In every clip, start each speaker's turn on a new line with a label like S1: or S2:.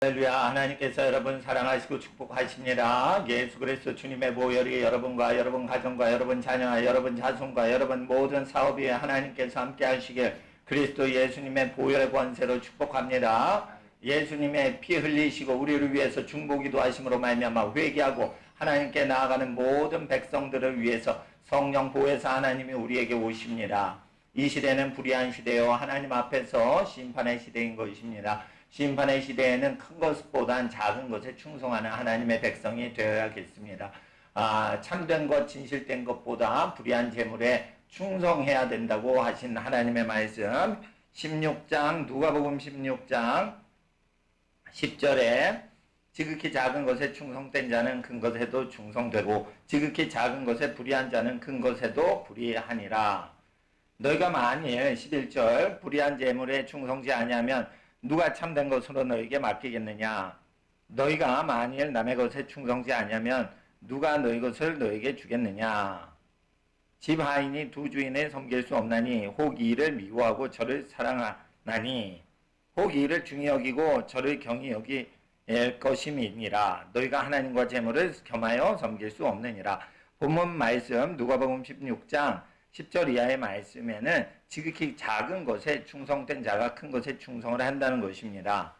S1: 할렐루야. 하나님께서 여러분 사랑하시고 축복하십니다. 예수 그리스도 주님의 보혈이 여러분과 여러분 가정과 여러분 자녀와 여러분 자손과 여러분 모든 사업 위에 하나님께서 함께 하시길 그리스도 예수님의 보혈의 권세로 축복합니다. 예수님의 피 흘리시고 우리를 위해서 중보기도 하심으로 말미암아 회개하고 하나님께 나아가는 모든 백성들을 위해서 성령 보혜사 하나님이 우리에게 오십니다. 이 시대는 불의한 시대요 하나님 앞에서 심판의 시대인 것입니다. 심판의 시대에는 큰 것보단 작은 것에 충성하는 하나님의 백성이 되어야겠습니다. 참된 것, 진실된 것보다 불의한 재물에 충성해야 된다고 하신 하나님의 말씀 16장 누가복음 16장 10절에 지극히 작은 것에 충성된 자는 큰 것에도 충성되고 지극히 작은 것에 불의한 자는 큰 것에도 불의하니라. 너희가 만일 11절 불의한 재물에 충성지 아니하면 누가 참된 것으로 너에게 맡기겠느냐? 너희가 만일 남의 것에 충성지 아니하면 누가 너희 것을 너에게 주겠느냐? 집 하인이 두 주인을 섬길 수 없나니 혹 이를 미워하고 저를 사랑하나니 혹 이를 중히 여기고 저를 경히 여길 것임이니라. 너희가 하나님과 재물을 겸하여 섬길 수 없느니라. 본문 말씀 누가복음 16장 10절 이하의 말씀에는 지극히 작은 것에 충성된 자가 큰 것에 충성을 한다는 것입니다.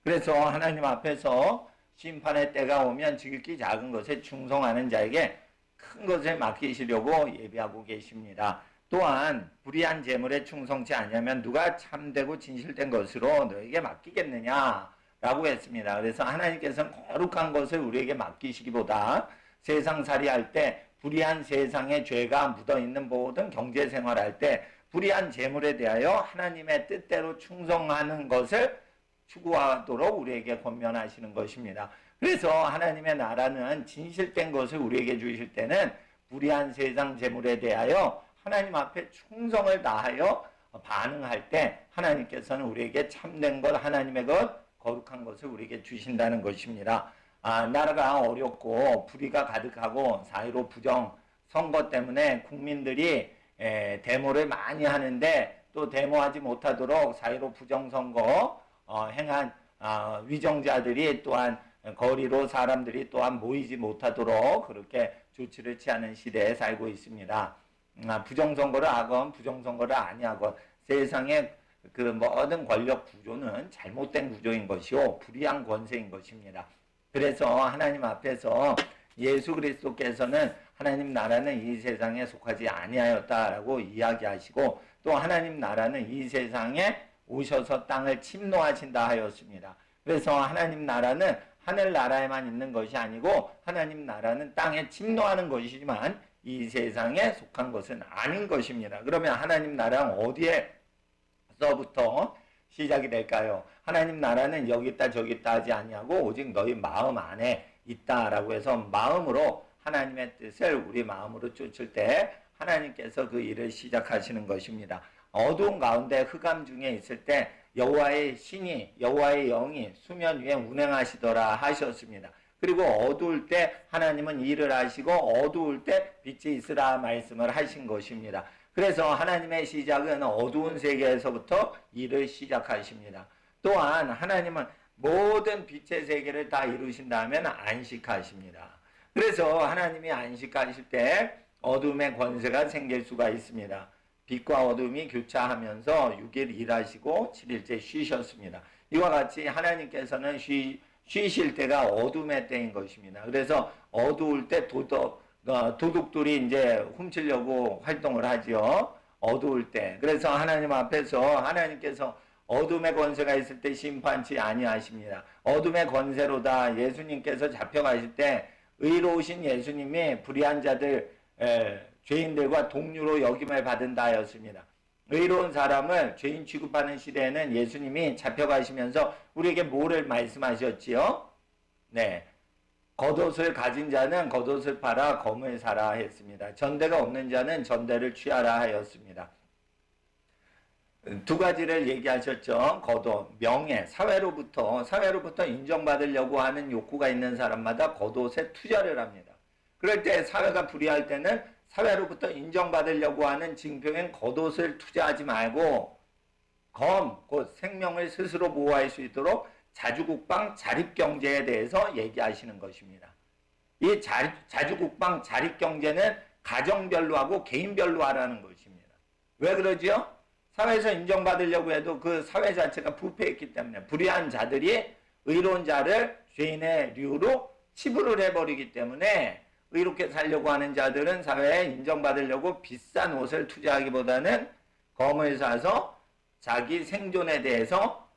S1: 그래서 하나님 앞에서 심판의 때가 오면 지극히 작은 것에 충성하는 자에게 큰 것을 맡기시려고 예비하고 계십니다. 또한 불의한 재물에 충성치 않으면 누가 참되고 진실된 것으로 너에게 맡기겠느냐 라고 했습니다. 그래서 하나님께서는 거룩한 것을 우리에게 맡기시기보다 세상살이 할 때 불의한 세상의 죄가 묻어있는 모든 경제생활할 때 불의한 재물에 대하여 하나님의 뜻대로 충성하는 것을 추구하도록 우리에게 권면하시는 것입니다. 그래서 하나님의 나라는 진실된 것을 우리에게 주실 때는 불의한 세상 재물에 대하여 하나님 앞에 충성을 다하여 반응할 때 하나님께서는 우리에게 참된 것, 하나님의 것, 거룩한 것을 우리에게 주신다는 것입니다. 나라가 어렵고 불의가 가득하고 사회로 부정, 선거 때문에 국민들이 데모를 많이 하는데 또 데모하지 못하도록 사회로 부정선거 행한 위정자들이 또한 거리로 사람들이 또한 모이지 못하도록 그렇게 조치를 취하는 시대에 살고 있습니다. 부정선거를 하건 부정선거를 아니하건 세상의 그 모든 권력 구조는 잘못된 구조인 것이요 불의한 권세인 것입니다. 그래서 하나님 앞에서 예수 그리스도께서는 하나님 나라는 이 세상에 속하지 아니하였다라고 이야기하시고 또 하나님 나라는 이 세상에 오셔서 땅을 침노하신다 하였습니다. 그래서 하나님 나라는 하늘 나라에만 있는 것이 아니고 하나님 나라는 땅에 침노하는 것이지만 이 세상에 속한 것은 아닌 것입니다. 그러면 하나님 나라는 어디에서부터 시작이 될까요? 하나님 나라는 여기 있다 저기 있다 하지 아니하고 오직 너희 마음 안에 있다라고 해서 마음으로 하나님의 뜻을 우리 마음으로 쫓을 때 하나님께서 그 일을 시작하시는 것입니다. 어두운 가운데 흑암 중에 있을 때 여호와의 신이 여호와의 영이 수면 위에 운행하시더라 하셨습니다. 그리고 어두울 때 하나님은 일을 하시고 어두울 때 빛이 있으라 말씀을 하신 것입니다. 그래서 하나님의 시작은 어두운 세계에서부터 일을 시작하십니다. 또한 하나님은 모든 빛의 세계를 다 이루신 다음에 안식하십니다. 그래서 하나님이 안식하실 때 어둠의 권세가 생길 수가 있습니다. 빛과 어둠이 교차하면서 6일 일하시고 7일째 쉬셨습니다. 이와 같이 하나님께서는 쉬실 때가 어둠의 때인 것입니다. 그래서 어두울 때 도둑들이 이제 훔치려고 활동을 하죠. 어두울 때. 그래서 하나님 앞에서 하나님께서 어둠의 권세가 있을 때 심판치 아니하십니다. 어둠의 권세로다 예수님께서 잡혀가실 때 의로우신 예수님이 불의한 자들, 죄인들과 동류로 여김을 받은다 하였습니다. 의로운 사람을 죄인 취급하는 시대에는 예수님이 잡혀가시면서 우리에게 뭐를 말씀하셨지요? 네. 겉옷을 가진 자는 겉옷을 팔아 검을 사라 했습니다. 전대가 없는 자는 전대를 취하라 하였습니다. 두 가지를 얘기하셨죠. 겉옷, 명예, 사회로부터 인정받으려고 하는 욕구가 있는 사람마다 겉옷에 투자를 합니다. 그럴 때 사회가 불의할 때는 사회로부터 인정받으려고 하는 징표인 겉옷을 투자하지 말고 검, 곧 생명을 스스로 보호할 수 있도록 자주국방 자립경제에 대해서 얘기하시는 것입니다. 이 자주국방 자립경제는 가정별로 하고 개인별로 하라는 것입니다. 왜 그러지요? 사회에서 인정받으려고 해도 그 사회 자체가 부패했기 때문에 불의한 자들이 의로운 자를 죄인의 류로 치부를 해버리기 때문에 의롭게 살려고 하는 자들은 사회에 인정받으려고 비싼 옷을 투자하기보다는 검을 사서 자기 생존에 대해서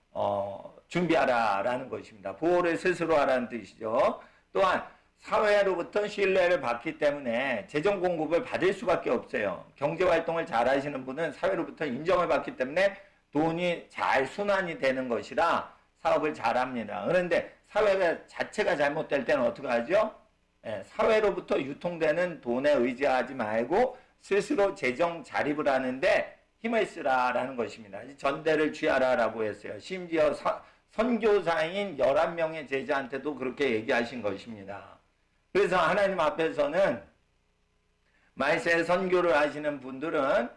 S1: 준비하라라는 것입니다. 보호를 스스로 하라는 뜻이죠. 또한 사회로부터 신뢰를 받기 때문에 재정 공급을 받을 수밖에 없어요. 경제활동을 잘 하시는 분은 사회로부터 인정을 받기 때문에 돈이 잘 순환이 되는 것이라 사업을 잘 합니다. 그런데 사회가 자체가 잘못될 때는 어떻게 하죠? 사회로부터 유통되는 돈에 의지하지 말고 스스로 재정 자립을 하는데 힘을 쓰라라는 것입니다. 전대를 취하라라고 했어요. 심지어 선교사인 11명의 제자한테도 그렇게 얘기하신 것입니다. 그래서 하나님 앞에서는 말세 선교를 하시는 분들은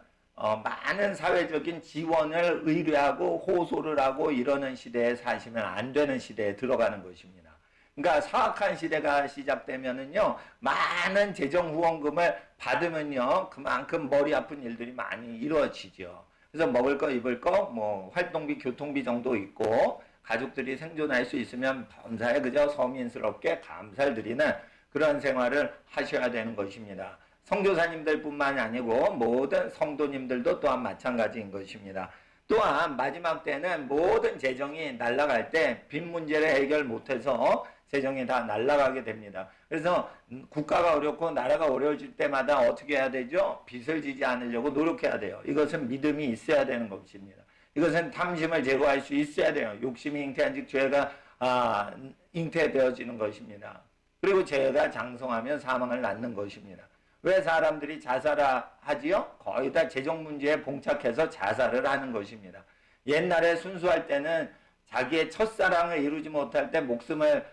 S1: 많은 사회적인 지원을 의뢰하고 호소를 하고 이러는 시대에 사시면 안 되는 시대에 들어가는 것입니다. 그러니까 사악한 시대가 시작되면은요, 많은 재정 후원금을 받으면요, 그만큼 머리 아픈 일들이 많이 이루어지죠. 그래서 먹을 거, 입을 거, 뭐 활동비, 교통비 정도 있고 가족들이 생존할 수 있으면 범사에 그저 서민스럽게 감사를 드리는 그런 생활을 하셔야 되는 것입니다. 선교사님들 뿐만이 아니고 모든 성도님들도 또한 마찬가지인 것입니다. 또한 마지막 때는 모든 재정이 날아갈 때 빚 문제를 해결 못해서 재정이 다 날아가게 됩니다. 그래서 국가가 어렵고 나라가 어려워질 때마다 어떻게 해야 되죠? 빚을 지지 않으려고 노력해야 돼요. 이것은 믿음이 있어야 되는 것입니다. 이것은 탐심을 제거할 수 있어야 돼요. 욕심이 잉태한 즉 죄가 잉태되어지는 것입니다. 그리고 죄가 장성하면 사망을 낳는 것입니다. 왜 사람들이 자살하지요? 거의 다 재정 문제에 봉착해서 자살을 하는 것입니다. 옛날에 순수할 때는 자기의 첫사랑을 이루지 못할 때 목숨을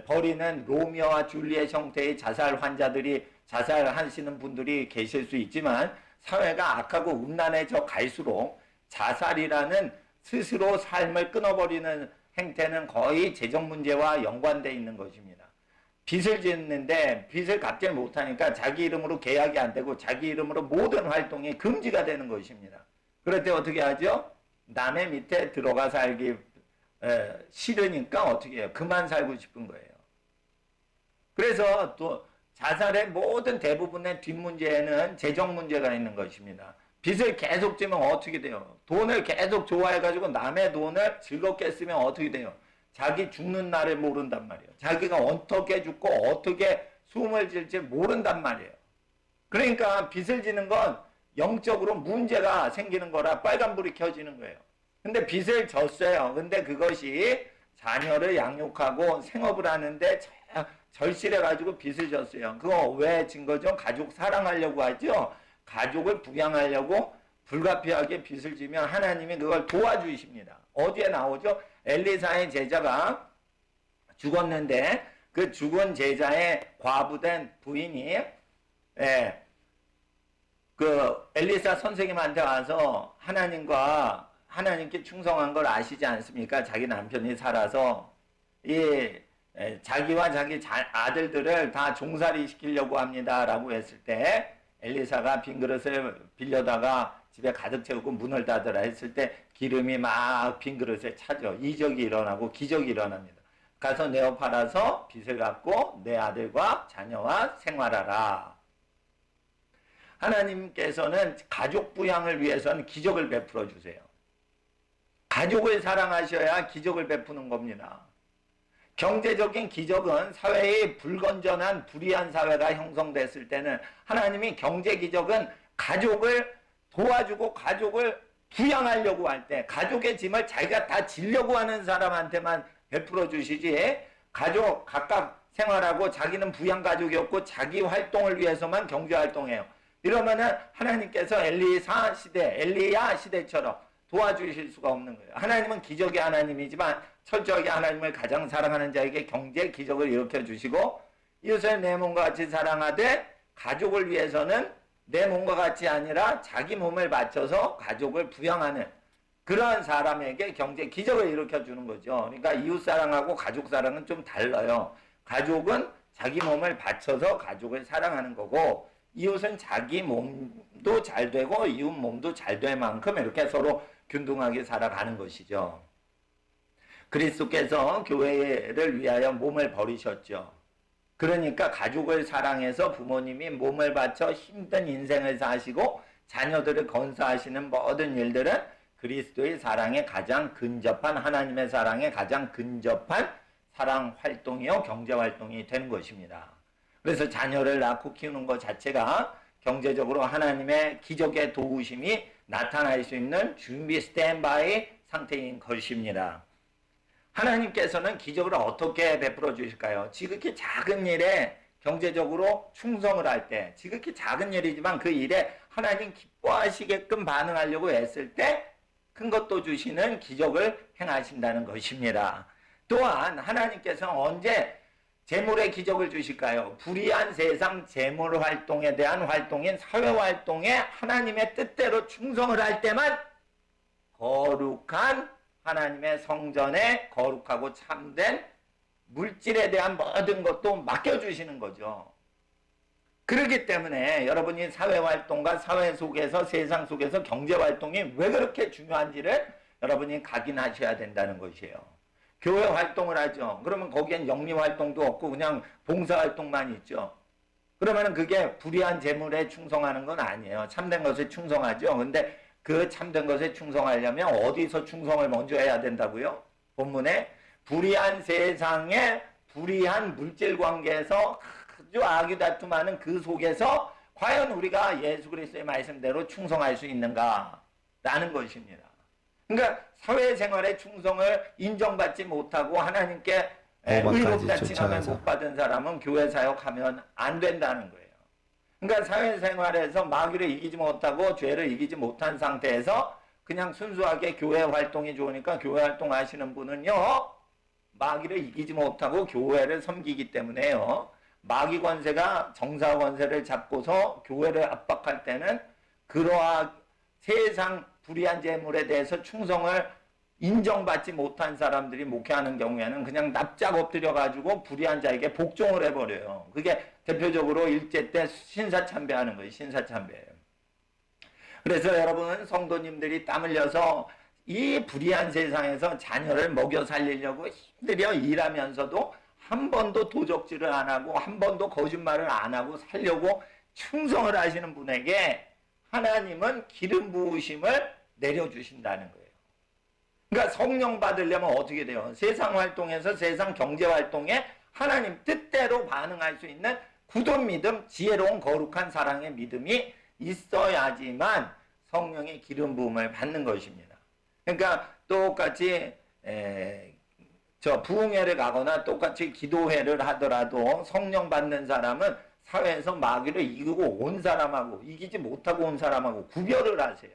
S1: 버리는 로미오와 줄리엣 형태의 자살 환자들이 자살하시는 분들이 계실 수 있지만 사회가 악하고 음란해져 갈수록 자살이라는 스스로 삶을 끊어버리는 행태는 거의 재정 문제와 연관되어 있는 것입니다. 빚을 짓는데 빚을 갚지 못하니까 자기 이름으로 계약이 안 되고 자기 이름으로 모든 활동이 금지가 되는 것입니다. 그럴 때 어떻게 하죠? 남의 밑에 들어가 살기 싫으니까 어떻게 해요? 그만 살고 싶은 거예요. 그래서 또 자살의 모든 대부분의 뒷문제에는 재정 문제가 있는 것입니다. 빚을 계속 지면 어떻게 돼요? 돈을 계속 좋아해가지고 남의 돈을 즐겁게 쓰면 어떻게 돼요? 자기 죽는 날을 모른단 말이에요. 자기가 어떻게 죽고 어떻게 숨을 질지 모른단 말이에요. 그러니까 빚을 지는 건 영적으로 문제가 생기는 거라 빨간불이 켜지는 거예요. 근데 빚을 졌어요. 근데 그것이 자녀를 양육하고 생업을 하는데 절실해가지고 빚을 졌어요. 그거 왜 진 거죠? 가족 사랑하려고 하죠? 가족을 부양하려고 불가피하게 빚을 지면 하나님이 그걸 도와주십니다. 어디에 나오죠? 엘리사의 제자가 죽었는데 그 죽은 제자의 과부된 부인이 그 엘리사 선생님한테 와서 하나님께 충성한 걸 아시지 않습니까? 자기 남편이 살아서 자기와 자기 아들들을 다 종살이 시키려고 합니다 라고 했을 때 엘리사가 빈 그릇을 빌려다가 집에 가득 채우고 문을 닫으라 했을 때 기름이 막 빈 그릇에 차죠. 이적이 일어나고 기적이 일어납니다. 가서 내어 팔아서 빚을 갚고 내 아들과 자녀와 생활하라. 하나님께서는 가족 부양을 위해서는 기적을 베풀어 주세요. 가족을 사랑하셔야 기적을 베푸는 겁니다. 경제적인 기적은 사회의 불건전한 불의한 사회가 형성됐을 때는 하나님이 경제 기적은 가족을 도와주고 가족을 부양하려고 할 때 가족의 짐을 자기가 다 지려고 하는 사람한테만 베풀어 주시지 가족 각각 생활하고 자기는 부양가족이었고 자기 활동을 위해서만 경제활동해요. 이러면은 하나님께서 엘리야 시대처럼 도와주실 수가 없는 거예요. 하나님은 기적의 하나님이지만 철저하게 하나님을 가장 사랑하는 자에게 경제 기적을 일으켜 주시고 이웃을 내 몸과 같이 사랑하되 가족을 위해서는 내 몸과 같이 아니라 자기 몸을 바쳐서 가족을 부양하는 그러한 사람에게 경제 기적을 일으켜 주는 거죠. 그러니까 이웃 사랑하고 가족 사랑은 좀 달라요. 가족은 자기 몸을 바쳐서 가족을 사랑하는 거고, 이웃은 자기 몸도 잘 되고 이웃 몸도 잘 될 만큼 이렇게 서로 균등하게 살아가는 것이죠. 그리스도께서 교회를 위하여 몸을 버리셨죠. 그러니까 가족을 사랑해서 부모님이 몸을 바쳐 힘든 인생을 사시고 자녀들을 건사하시는 모든 일들은 그리스도의 사랑에 가장 근접한, 하나님의 사랑에 가장 근접한 사랑 활동이요, 경제 활동이 되는 것입니다. 그래서 자녀를 낳고 키우는 것 자체가 경제적으로 하나님의 기적의 도우심이 나타날 수 있는 준비 스탠바이 상태인 것입니다. 하나님께서는 기적을 어떻게 베풀어 주실까요? 지극히 작은 일에 경제적으로 충성을 할 때, 지극히 작은 일이지만 그 일에 하나님 기뻐하시게끔 반응하려고 했을 때 큰 것도 주시는 기적을 행하신다는 것입니다. 또한 하나님께서는 언제 재물의 기적을 주실까요? 불의한 세상 재물 활동에 대한 활동인 사회 활동에 하나님의 뜻대로 충성을 할 때만 거룩한 하나님의 성전에 거룩하고 참된 물질에 대한 모든 것도 맡겨주시는 거죠. 그렇기 때문에 여러분이 사회활동과 사회 속에서, 세상 속에서 경제활동이 왜 그렇게 중요한지를 여러분이 각인하셔야 된다는 것이에요. 교회 활동을 하죠. 그러면 거기엔 영리활동도 없고 그냥 봉사활동만 있죠. 그러면 그게 불의한 재물에 충성하는 건 아니에요. 참된 것에 충성하죠. 근데 그 참된 것에 충성하려면 어디서 충성을 먼저 해야 된다고요? 본문에 불의한 세상에 불의한 물질 관계에서 아주 아귀다툼하는 그 속에서 과연 우리가 예수 그리스도의 말씀대로 충성할 수 있는가라는 것입니다. 그러니까 사회생활의 충성을 인정받지 못하고 하나님께 의롭다 칭함을 못 받은 사람은 교회 사역하면 안 된다는 거예요. 그러니까 사회생활에서 마귀를 이기지 못하고 죄를 이기지 못한 상태에서 그냥 순수하게 교회 활동이 좋으니까 교회 활동하시는 분은요, 마귀를 이기지 못하고 교회를 섬기기 때문에요, 마귀 권세가 정사 권세를 잡고서 교회를 압박할 때는 그러한 세상 불의한 재물에 대해서 충성을 인정받지 못한 사람들이 목회하는 경우에는 그냥 납작 엎드려가지고 불의한 자에게 복종을 해버려요. 그게 대표적으로 일제 때 신사참배하는 거예요. 신사참배예요. 그래서 여러분 성도님들이 땀 흘려서 이 불의한 세상에서 자녀를 먹여 살리려고 힘들여 일하면서도 한 번도 도적질을 안 하고 한 번도 거짓말을 안 하고 살려고 충성을 하시는 분에게 하나님은 기름 부으심을 내려주신다는 거예요. 그러니까 성령 받으려면 어떻게 돼요? 세상 활동에서 세상 경제 활동에 하나님 뜻대로 반응할 수 있는 굳은 믿음, 지혜로운 거룩한 사랑의 믿음이 있어야지만 성령의 기름 부음을 받는 것입니다. 그러니까 똑같이 부흥회를 가거나 똑같이 기도회를 하더라도 성령 받는 사람은 사회에서 마귀를 이기고 온 사람하고 이기지 못하고 온 사람하고 구별을 하세요.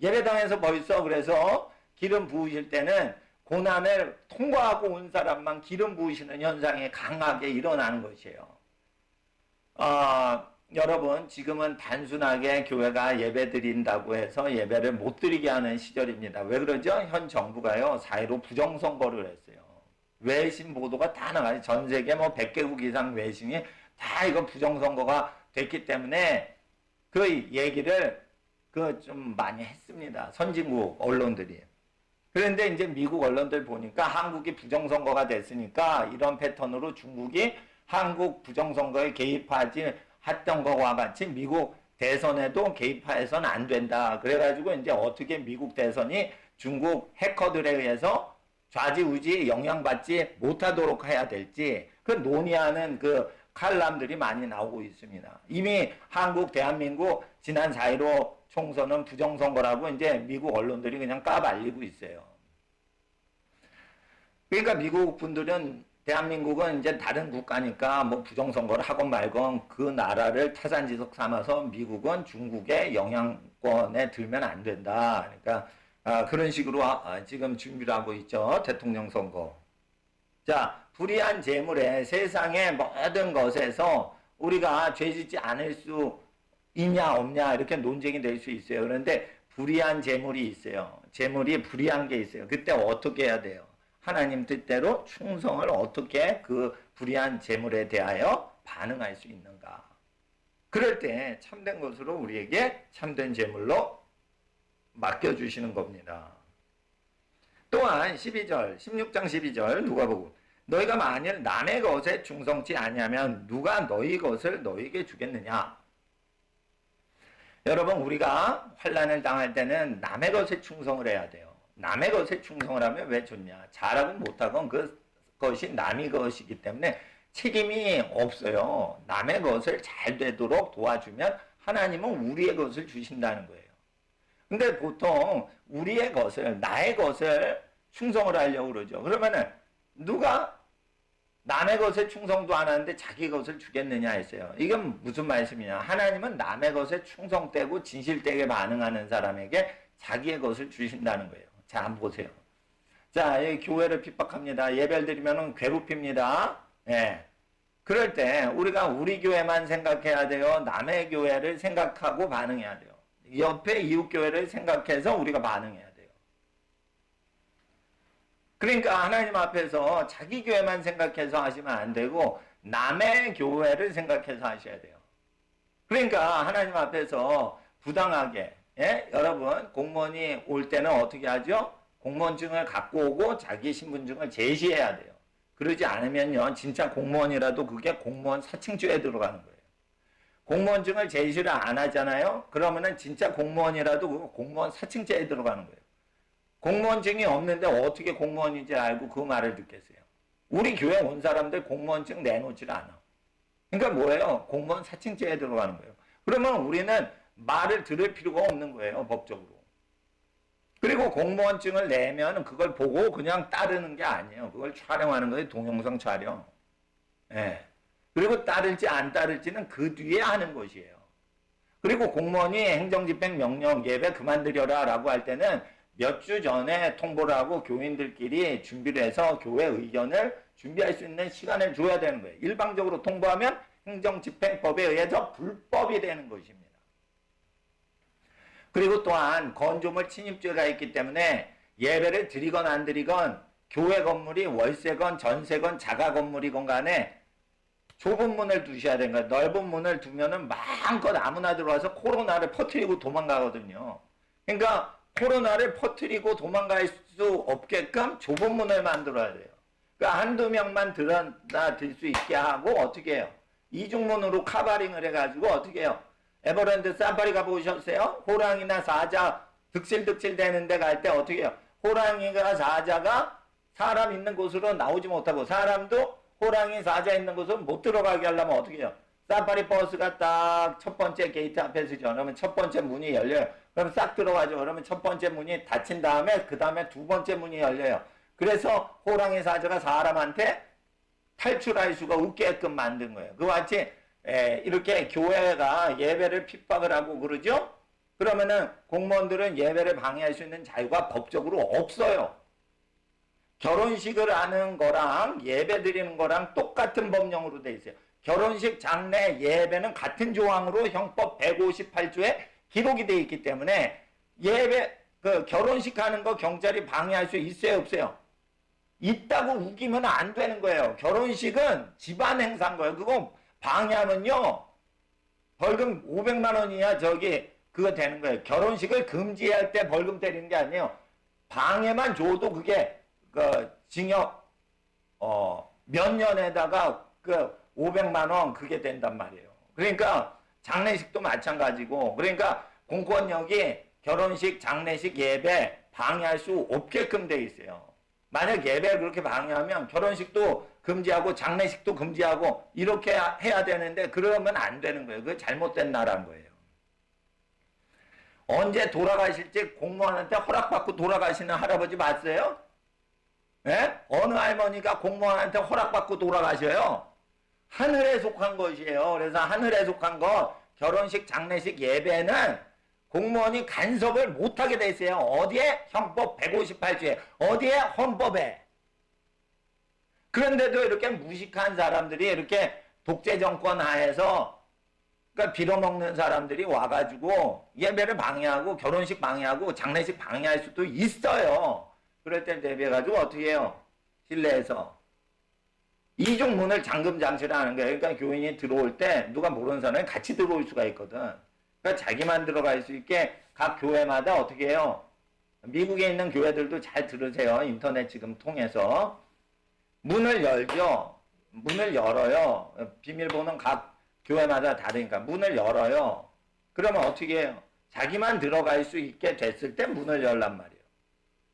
S1: 예배당에서 벌써 그래서 기름 부으실 때는 고난을 통과하고 온 사람만 기름 부으시는 현상이 강하게 일어나는 것이에요. 여러분 지금은 단순하게 교회가 예배 드린다고 해서 예배를 못 드리게 하는 시절입니다. 왜 그러죠? 현 정부가요 4.15 부정선거를 했어요. 외신 보도가 다 나가요. 전 세계 100개국 이상 외신이 다 이거 부정선거가 됐기 때문에 그 얘기를 좀 많이 했습니다. 선진국 언론들이. 그런데 이제 미국 언론들 보니까 한국이 부정선거가 됐으니까 이런 패턴으로 중국이 한국 부정선거에 개입하지 했던 것과 같이 미국 대선에도 개입해서는 안 된다. 그래가지고 이제 어떻게 미국 대선이 중국 해커들에 의해서 좌지우지 영향받지 못하도록 해야 될지 그 논의하는 그 칼럼들이 많이 나오고 있습니다. 이미 한국, 대한민국 지난 4.15 총선은 부정선거라고 이제 미국 언론들이 그냥 까발리고 있어요. 그러니까 미국 분들은 대한민국은 이제 다른 국가니까 뭐 부정선거를 하건 말건 그 나라를 타산지석 삼아서 미국은 중국의 영향권에 들면 안 된다. 그러니까 그런 식으로 지금 준비를 하고 있죠. 대통령 선거. 자, 불의한 재물에 세상의 모든 것에서 우리가 죄짓지 않을 수 있냐 없냐 이렇게 논쟁이 될 수 있어요. 그런데 불의한 재물이 있어요. 재물이 불의한 게 있어요. 그때 어떻게 해야 돼요? 하나님 뜻대로 충성을 어떻게 그 불의한 재물에 대하여 반응할 수 있는가? 그럴 때 참된 것으로 우리에게 참된 재물로 맡겨주시는 겁니다. 또한 12절, 16장 12절 누가복음 너희가 만일 남의 것에 충성치 아니하면 누가 너희 것을 너희에게 주겠느냐? 여러분 우리가 환난을 당할 때는 남의 것에 충성을 해야 돼요. 남의 것에 충성을 하면 왜 좋냐? 잘하건 못하건 그것이 남의 것이기 때문에 책임이 없어요. 남의 것을 잘 되도록 도와주면 하나님은 우리의 것을 주신다는 거예요. 근데 보통 우리의 것을, 나의 것을 충성을 하려고 그러죠. 그러면은 누가 남의 것에 충성도 안 하는데 자기 것을 주겠느냐 했어요. 이건 무슨 말씀이냐? 하나님은 남의 것에 충성되고 진실되게 반응하는 사람에게 자기의 것을 주신다는 거예요. 자, 한번 보세요. 자, 여기 교회를 핍박합니다. 예배를 드리면 괴롭힙니다. 예. 그럴 때 우리가 우리 교회만 생각해야 돼요. 남의 교회를 생각하고 반응해야 돼요. 옆에 이웃 교회를 생각해서 우리가 반응해야 돼요. 그러니까 하나님 앞에서 자기 교회만 생각해서 하시면 안 되고 남의 교회를 생각해서 하셔야 돼요. 그러니까 하나님 앞에서 부당하게 여러분 공무원이 올 때는 어떻게 하죠? 공무원증을 갖고 오고 자기 신분증을 제시해야 돼요. 그러지 않으면요 진짜 공무원이라도 그게 공무원 사칭죄에 들어가는 거예요. 공무원증을 제시를 안 하잖아요. 그러면은 진짜 공무원이라도 그거 공무원 사칭죄에 들어가는 거예요. 공무원증이 없는데 어떻게 공무원인지 알고 그 말을 듣겠어요. 우리 교회 온 사람들 공무원증 내놓질 않아. 그러니까 뭐예요? 공무원 사칭죄에 들어가는 거예요. 그러면 우리는 말을 들을 필요가 없는 거예요. 법적으로. 그리고 공무원증을 내면 그걸 보고 그냥 따르는 게 아니에요. 그걸 촬영하는 거예요. 동영상 촬영. 예. 그리고 따를지 안 따를지는 그 뒤에 하는 것이에요. 그리고 공무원이 행정집행명령 예배 그만두려라 라고 할 때는 몇 주 전에 통보를 하고 교인들끼리 준비를 해서 교회 의견을 준비할 수 있는 시간을 줘야 되는 거예요. 일방적으로 통보하면 행정집행법에 의해서 불법이 되는 것입니다. 그리고 또한 건조물 침입죄가 있기 때문에 예배를 드리건 안 드리건 교회 건물이 월세건 전세건 자가 건물이건 간에 좁은 문을 두셔야 되는 거예요. 넓은 문을 두면은 마음껏 아무나 들어와서 코로나를 퍼뜨리고 도망가거든요. 그러니까 코로나를 퍼뜨리고 도망갈 수 없게끔 좁은 문을 만들어야 돼요. 그러니까 한두 명만 들어들 수 있게 하고 어떻게 해요? 이중문으로 카바링을 해가지고 어떻게 해요? 에버랜드 사파리 가보셨어요? 호랑이나 사자 득실득실 되는 데 갈 때 어떻게 해요? 호랑이가 사자가 사람 있는 곳으로 나오지 못하고 사람도 호랑이 사자 있는 곳으로 못 들어가게 하려면 어떻게 해요? 사파리 버스가 딱 첫 번째 게이트 앞에 서죠. 그러면 첫 번째 문이 열려요. 그럼 싹 들어가죠. 그러면 첫 번째 문이 닫힌 다음에 그 다음에 두 번째 문이 열려요. 그래서 호랑이 사자가 사람한테 탈출할 수가 없게끔 만든 거예요. 그와 같이 이렇게 교회가 예배를 핍박을 하고 그러죠. 그러면은 공무원들은 예배를 방해할 수 있는 자유가 법적으로 없어요. 결혼식을 하는 거랑 예배 드리는 거랑 똑같은 법령으로 돼 있어요. 결혼식, 장례, 예배는 같은 조항으로 형법 158조에 기록이 되어 있기 때문에 결혼식 하는 거 경찰이 방해할 수 있어요, 없어요? 있다고 우기면 안 되는 거예요. 결혼식은 집안 행사인 거예요. 그거 방해하면요 벌금 500만 원이야 그거 되는 거예요. 결혼식을 금지할 때 벌금 때리는 게 아니에요. 방해만 줘도 그게 징역 몇 년에다가 500만 원 그게 된단 말이에요. 그러니까 장례식도 마찬가지고 그러니까 공권력이 결혼식, 장례식, 예배 방해할 수 없게끔 돼 있어요. 만약 예배를 그렇게 방해하면 결혼식도 금지하고 장례식도 금지하고 이렇게 해야 되는데 그러면 안 되는 거예요. 그게 잘못된 나라인 거예요. 언제 돌아가실지 공무원한테 허락받고 돌아가시는 할아버지 봤어요? 예? 어느 할머니가 공무원한테 허락받고 돌아가셔요? 하늘에 속한 것이에요. 그래서 하늘에 속한 것, 결혼식, 장례식, 예배는 공무원이 간섭을 못하게 돼 있어요. 어디에? 형법 158조에. 어디에? 헌법에. 그런데도 이렇게 무식한 사람들이 이렇게 독재 정권 하에서 그러니까 빌어먹는 사람들이 와가지고 예배를 방해하고 결혼식 방해하고 장례식 방해할 수도 있어요. 그럴 때 대비해가지고 어떻게 해요? 실내에서 이중 문을 잠금 장치를 하는 거예요. 그러니까 교인이 들어올 때 누가 모르는 사람이 같이 들어올 수가 있거든. 그러니까 자기만 들어갈 수 있게 각 교회마다 어떻게 해요? 미국에 있는 교회들도 잘 들으세요. 인터넷 지금 통해서 문을 열죠. 문을 열어요. 비밀번호는 각 교회마다 다르니까 문을 열어요. 그러면 어떻게 해요? 자기만 들어갈 수 있게 됐을 때 문을 열란 말이에요.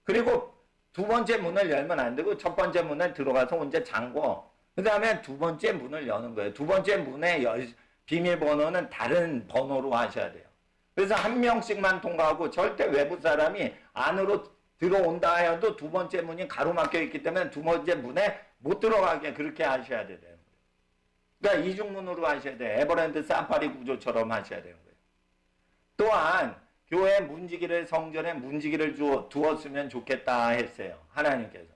S1: 그리고 두 번째 문을 열면 안 되고 첫 번째 문을 들어가서 혼자 잠궈. 그 다음에 두 번째 문을 여는 거예요. 두 번째 문의 비밀번호는 다른 번호로 하셔야 돼요. 그래서 한 명씩만 통과하고 절대 외부 사람이 안으로 들어온다 해도 두 번째 문이 가로막혀 있기 때문에 두 번째 문에 못 들어가게 그렇게 하셔야 돼요. 그러니까 이중문으로 하셔야 돼요. 에버랜드 사파리 구조처럼 하셔야 되는 거예요. 또한 교회 문지기를 성전에 문지기를 두었으면 좋겠다 했어요. 하나님께서.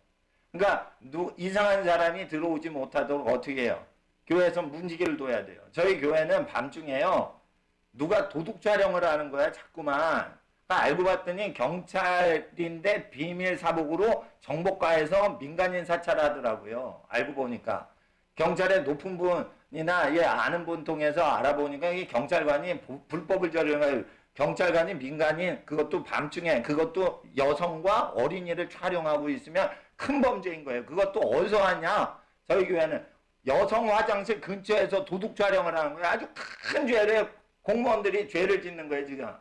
S1: 그러니까 이상한 사람이 들어오지 못하도록 어떻게 해요? 교회에서 문지기를 둬야 돼요. 저희 교회는 밤중에요. 누가 도둑 촬영을 하는 거야 자꾸만. 그러니까 알고 봤더니 경찰인데 비밀 사복으로 정보과에서 민간인 사찰하더라고요. 알고 보니까. 경찰의 높은 분이나 아는 분 통해서 알아보니까 이게 경찰관이 불법을 저지르는 경찰관이 민간인 그것도 밤중에 그것도 여성과 어린이를 촬영하고 있으면 큰 범죄인 거예요. 그것도 어디서 하냐? 저희 교회는 여성 화장실 근처에서 도둑 촬영을 하는 거예요. 아주 큰 죄를 공무원들이 죄를 짓는 거예요 지금.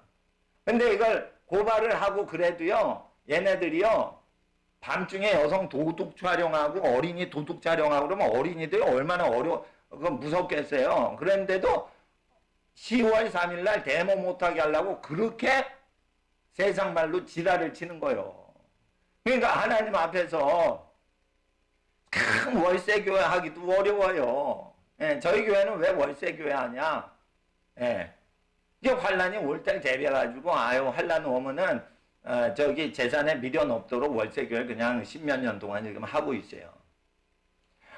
S1: 근데 이걸 고발을 하고 그래도요 얘네들이요 밤중에 여성 도둑 촬영하고 어린이 도둑 촬영하고 그러면 어린이들이 얼마나 무섭겠어요. 그런데도 10월 3일 날 데모 못하게 하려고 그렇게 세상 말로 지랄을 치는 거예요. 그러니까 하나님 앞에서 큰 월세 교회 하기도 어려워요. 예, 저희 교회는 왜 월세 교회 하냐? 예. 이게 환란이 올 때 대비해가지고 환란 오면은 저기 재산에 미련 없도록 월세교회 그냥 10몇 년 동안 지금 하고 있어요.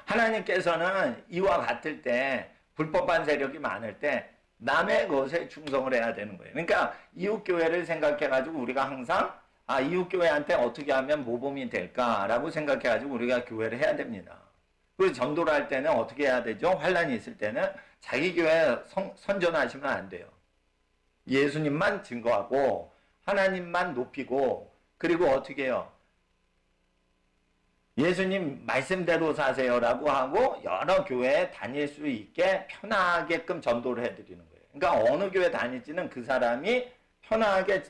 S1: 하나님께서는 이와 같을 때 불법한 세력이 많을 때 남의 것에 충성을 해야 되는 거예요. 그러니까 이웃교회를 생각해가지고 우리가 항상 이웃교회한테 어떻게 하면 모범이 될까라고 생각해가지고 우리가 교회를 해야 됩니다. 그리고 전도를 할 때는 어떻게 해야 되죠? 환란이 있을 때는 자기 교회 선전하시면 안 돼요. 예수님만 증거하고 하나님만 높이고 그리고 어떻게 해요? 예수님 말씀대로 사세요라고 하고 여러 교회에 다닐 수 있게 편하게끔 전도를 해드리는 거예요. 그러니까 어느 교회 다닐지는 그 사람이 편하게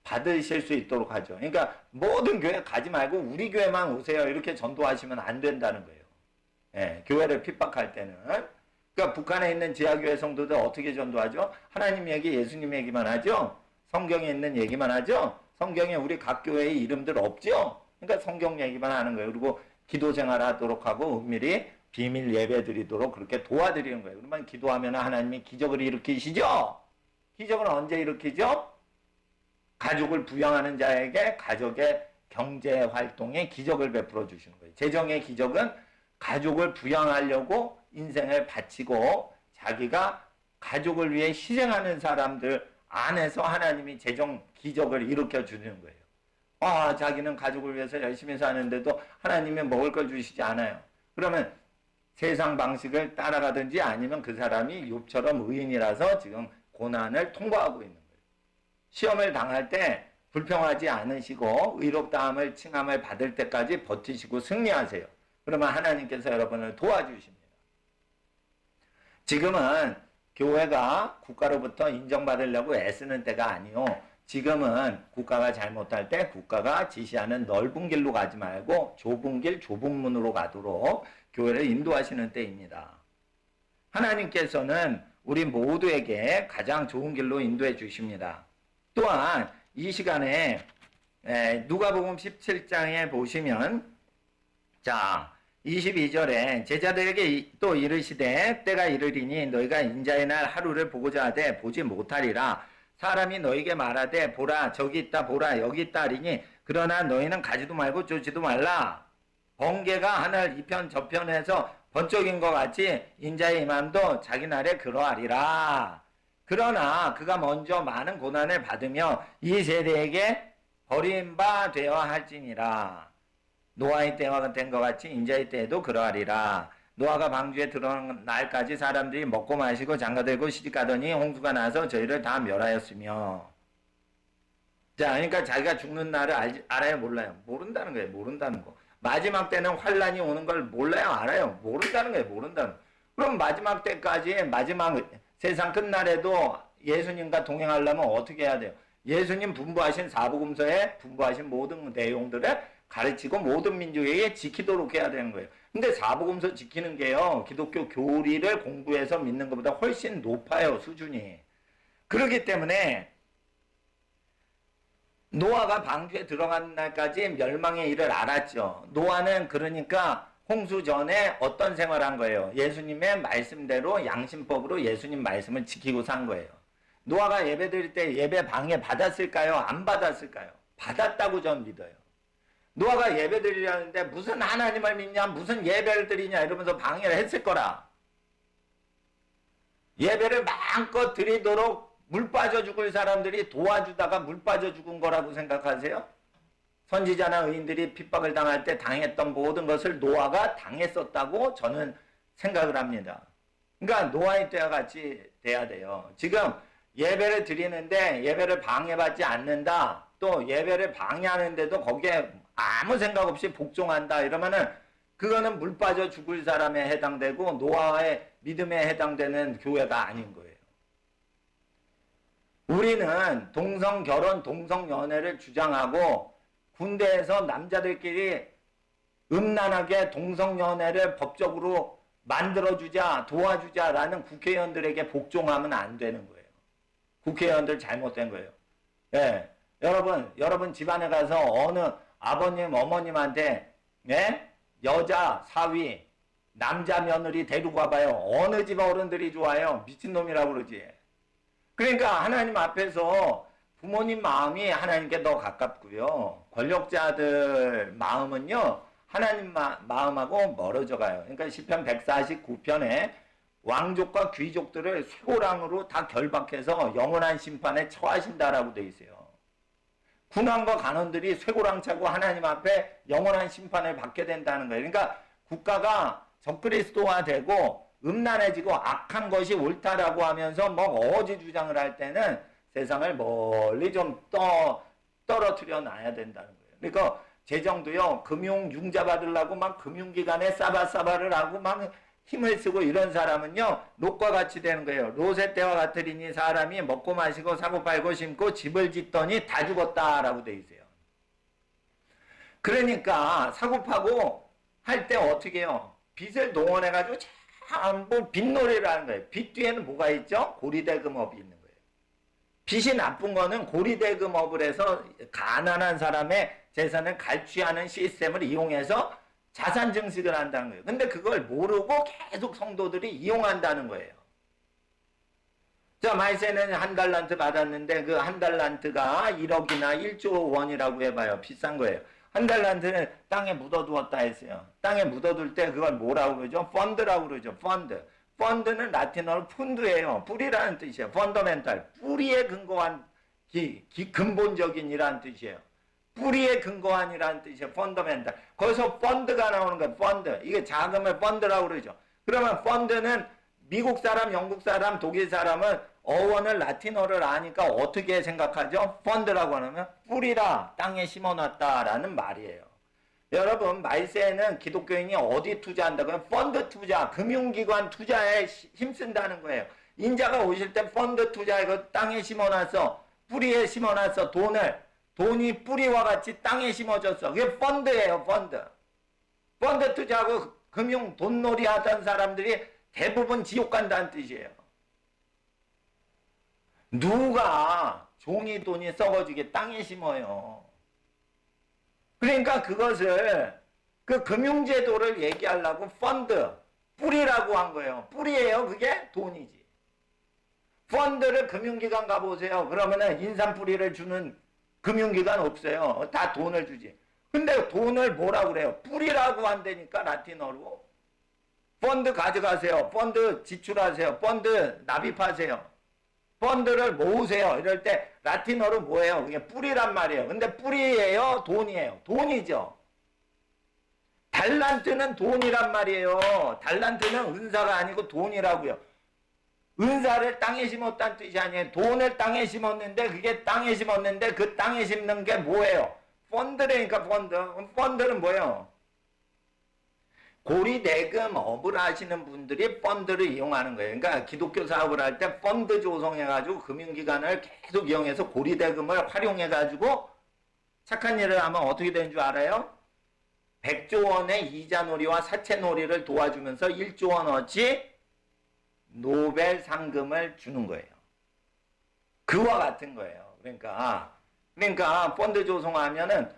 S1: 받으실 수 있도록 하죠. 그러니까 모든 교회 가지 말고 우리 교회만 오세요 이렇게 전도하시면 안 된다는 거예요. 교회를 핍박할 때는. 그러니까 북한에 있는 지하교회 성도들 어떻게 전도하죠? 하나님 얘기, 예수님 얘기만 하죠? 성경에 있는 얘기만 하죠? 성경에 우리 각 교회의 이름들 없죠? 그러니까 성경 얘기만 하는 거예요. 그리고 기도 생활 하도록 하고 은밀히 비밀 예배 드리도록 그렇게 도와드리는 거예요. 그러면 기도하면 하나님이 기적을 일으키시죠? 기적을 언제 일으키죠? 가족을 부양하는 자에게 가족의 경제 활동에 기적을 베풀어 주시는 거예요. 재정의 기적은 가족을 부양하려고 인생을 바치고 자기가 가족을 위해 희생하는 사람들 안에서 하나님이 재정 기적을 일으켜 주는 거예요. 자기는 가족을 위해서 열심히 사는데도 하나님이 먹을 걸 주시지 않아요. 그러면 세상 방식을 따라가든지 아니면 그 사람이 욥처럼 의인이라서 지금 고난을 통과하고 있는 거예요. 시험을 당할 때 불평하지 않으시고 의롭다함을 칭함을 받을 때까지 버티시고 승리하세요. 그러면 하나님께서 여러분을 도와주십니다. 지금은 교회가 국가로부터 인정받으려고 애쓰는 때가 아니요. 지금은 국가가 잘못할 때 국가가 지시하는 넓은 길로 가지 말고 좁은 길, 좁은 문으로 가도록 교회를 인도하시는 때입니다. 하나님께서는 우리 모두에게 가장 좋은 길로 인도해 주십니다. 또한 이 시간에 누가복음 17장에 보시면 22절에 제자들에게 또 이르시되 때가 이르리니 너희가 인자의 날 하루를 보고자 하되 보지 못하리라. 사람이 너희에게 말하되 보라 저기 있다 보라 여기 있다 하리니 그러나 너희는 가지도 말고 쫓지도 말라. 번개가 하늘 이편 저편에서 번쩍인 것 같이 인자의 임함도 자기 날에 그러하리라. 그러나 그가 먼저 많은 고난을 받으며 이 세대에게 버림바 되어 할지니라. 노아의 때와 된 것 같이 인자의 때에도 그러하리라. 노아가 방주에 들어간 날까지 사람들이 먹고 마시고 장가들고 시집가더니 홍수가 나서 저희를 다 멸하였으며. 자, 그러니까 자기가 죽는 날을 알아요, 몰라요? 모른다는 거예요, 모른다는 거. 마지막 때는 환란이 오는 걸 몰라요, 알아요? 모른다는 거예요, 모른다는 거. 그럼 마지막 때까지, 마지막 세상 끝날에도 예수님과 동행하려면 어떻게 해야 돼요? 예수님 분부하신 사복음서에 분부하신 모든 내용들을 가르치고 모든 민족에게 지키도록 해야 되는 거예요. 근데 사복음서 지키는 게요, 기독교 교리를 공부해서 믿는 것보다 훨씬 높아요, 수준이. 그렇기 때문에 노아가 방주에 들어가는 날까지 멸망의 일을 알았죠. 노아는 그러니까 홍수 전에 어떤 생활을 한 거예요? 예수님의 말씀대로 양심법으로 예수님 말씀을 지키고 산 거예요. 노아가 예배 드릴 때 예배 방해 받았을까요? 안 받았을까요? 받았다고 전 믿어요. 노아가 예배 드리려는데 무슨 하나님을 믿냐, 무슨 예배를 드리냐 이러면서 방해를 했을 거라. 예배를 마음껏 드리도록 물 빠져 죽을 사람들이 도와주다가 물 빠져 죽은 거라고 생각하세요? 선지자나 의인들이 핍박을 당할 때 당했던 모든 것을 노아가 당했었다고 저는 생각을 합니다. 그러니까 노아의 때와 같이 돼야 돼요. 지금 예배를 드리는데 예배를 방해받지 않는다. 또 예배를 방해하는데도 거기에 아무 생각 없이 복종한다. 이러면은 그거는 물 빠져 죽을 사람에 해당되고 노아의 믿음에 해당되는 교회가 아닌 거예요. 우리는 동성결혼, 동성연애를 주장하고 군대에서 남자들끼리 음란하게 동성연애를 법적으로 만들어주자, 도와주자라는 국회의원들에게 복종하면 안 되는 거예요. 국회의원들 잘못된 거예요. 예. 여러분 집안에 가서 어느 아버님, 어머님한테, 예? 여자 사위, 남자 며느리 데리고 와봐요. 어느 집 어른들이 좋아요? 미친놈이라고 그러지. 그러니까 하나님 앞에서 부모님 마음이 하나님께 더 가깝고요. 권력자들 마음은요, 하나님 마음하고 멀어져 가요. 그러니까 시편 149편에 왕족과 귀족들을 쇠고랑으로 다 결박해서 영원한 심판에 처하신다라고 되어 있어요. 군왕과 간원들이 쇠고랑 차고 하나님 앞에 영원한 심판을 받게 된다는 거예요. 그러니까 국가가 적그리스도화 되고 음란해지고 악한 것이 옳다라고 하면서 뭐 어지 주장을 할 때는 세상을 멀리 좀 떨어뜨려 놔야 된다는 거예요. 그러니까 재정도요, 금융 융자 받으려고 막 금융기관에 싸바싸바를 하고 막 힘을 쓰고 이런 사람은요, 롯과 같이 되는 거예요. 롯의 때와 같으리니 사람이 먹고 마시고 사고 팔고 심고 집을 짓더니 다 죽었다라고 돼 있어요. 그러니까 사고 파고 할 때 어떻게 해요? 빚을 동원해가지고 전부 빚놀이를 하는 거예요. 빚 뒤에는 뭐가 있죠? 고리대금업이 있는 거예요. 빚이 나쁜 거는 고리대금업을 해서 가난한 사람의 재산을 갈취하는 시스템을 이용해서 자산 증식을 한다는 거예요. 근데 그걸 모르고 계속 성도들이 이용한다는 거예요. 자, 말세는 한 달란트 받았는데 그 한 달란트가 1억이나 1조 원이라고 해봐요. 비싼 거예요. 한 달란트는 땅에 묻어두었다 했어요. 땅에 묻어둘 때 그걸 뭐라고 그러죠? 펀드라고 그러죠. 펀드. 펀드는 라틴어로 푼드예요. 뿌리라는 뜻이에요. 펀더멘탈. 뿌리에 근거한 근본적인 이라는 뜻이에요. 뿌리에 근거한이라는 뜻이에요. 펀더멘탈. 거기서 펀드가 나오는 거예요. 펀드. 이게 자금을 펀드라고 그러죠. 그러면 펀드는 미국 사람, 영국 사람, 독일 사람은 어원을 라틴어를 아니까 어떻게 생각하죠? 펀드라고 하면 뿌리라, 땅에 심어놨다라는 말이에요. 여러분, 말세에는 기독교인이 어디 투자한다고요? 펀드 투자, 금융기관 투자에 힘쓴다는 거예요. 인자가 오실 때 펀드 투자해 땅에 심어놨어. 뿌리에 심어놨어. 돈이 뿌리와 같이 땅에 심어졌어. 그게 펀드예요, 펀드. 펀드 투자하고 금융 돈놀이 하던 사람들이 대부분 지옥 간다는 뜻이에요. 누가 종이 돈이 썩어지게 땅에 심어요. 그러니까 그것을 그 금융제도를 얘기하려고 펀드, 뿌리라고 한 거예요. 뿌리예요. 그게 돈이지. 펀드를 금융기관 가보세요. 그러면은 인삼뿌리를 주는 금융기관 없어요. 다 돈을 주지. 근데 돈을 뭐라고 그래요? 뿌리라고 한다니까 라틴어로. 펀드 가져가세요. 펀드 지출하세요. 펀드 납입하세요. 펀드를 모으세요. 이럴 때 라틴어로 뭐예요? 그게 뿌리란 말이에요. 근데 뿌리예요? 돈이에요? 돈이죠. 달란트는 돈이란 말이에요. 달란트는 은사가 아니고 돈이라고요. 은사를 땅에 심었다는 뜻이 아니에요. 돈을 땅에 심었는데 그게 땅에 심었는데 그 땅에 심는 게 뭐예요? 펀드라니까 펀드. 펀드는 뭐예요? 고리대금 업을 하시는 분들이 펀드를 이용하는 거예요. 그러니까 기독교 사업을 할 때 펀드 조성해가지고 금융기관을 계속 이용해서 고리대금을 활용해가지고 착한 일을 하면 어떻게 되는 줄 알아요? 100조 원의 이자놀이와 사채놀이를 도와주면서 1조 원어치 노벨 상금을 주는 거예요. 그와 같은 거예요. 그러니까 펀드 조성하면은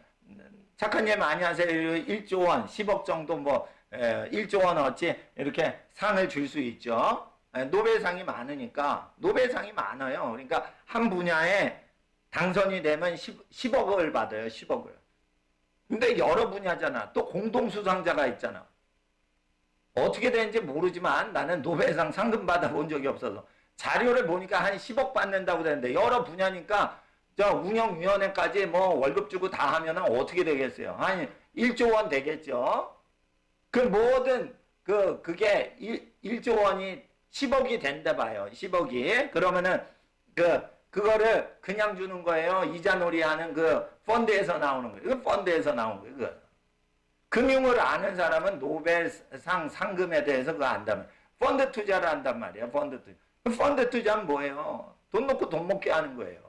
S1: 착한 일 많이 하세요. 1조 원, 10억 정도 1조 원어치 이렇게 상을 줄 수 있죠. 노벨상이 많으니까 노벨상이 많아요. 그러니까 한 분야에 당선이 되면 10억을 받아요. 10억을. 근데 여러 분야잖아. 또 공동수상자가 있잖아. 어떻게 되는지 모르지만 나는 노벨상 상금 받아본 적이 없어서 자료를 보니까 한 10억 받는다고 되는데 여러 분야니까 운영위원회까지 월급 주고 다 하면 어떻게 되겠어요? 한 1조 원 되겠죠? 그 모든 그게 1조 원이 10억이 된다 봐요. 10억이. 그러면은 그거를 그냥 주는 거예요. 이자놀이 하는 그 펀드에서 나오는 거예요. 그 펀드에서 나온 거예요. 그거. 금융을 아는 사람은 노벨상 상금에 대해서 그거 안다면 펀드 투자를 한단 말이에요. 펀드 투자. 펀드 투자는 뭐예요? 돈 놓고 돈 먹게 하는 거예요.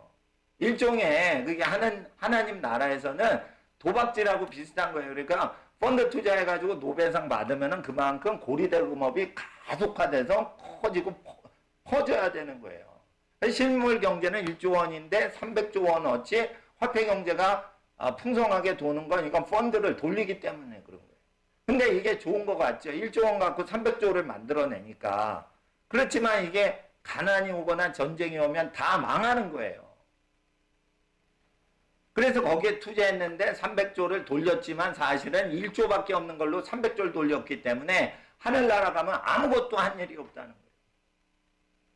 S1: 일종의 그게 하나님 나라에서는 도박질하고 비슷한 거예요. 그러니까 펀드 투자해가지고 노벨상 받으면은 그만큼 고리대금업이 가속화돼서 커지고 퍼져야 되는 거예요. 실물 경제는 1조 원인데 300조 원어치 화폐 경제가 풍성하게 도는 건 이건 펀드를 돌리기 때문에 그런 거예요. 근데 이게 좋은 것 같죠. 1조 원 갖고 300조를 만들어내니까. 그렇지만 이게 가난이 오거나 전쟁이 오면 다 망하는 거예요. 그래서 거기에 투자했는데 300조를 돌렸지만 사실은 1조밖에 없는 걸로 300조를 돌렸기 때문에 하늘나라 가면 아무것도 한 일이 없다는 거예요.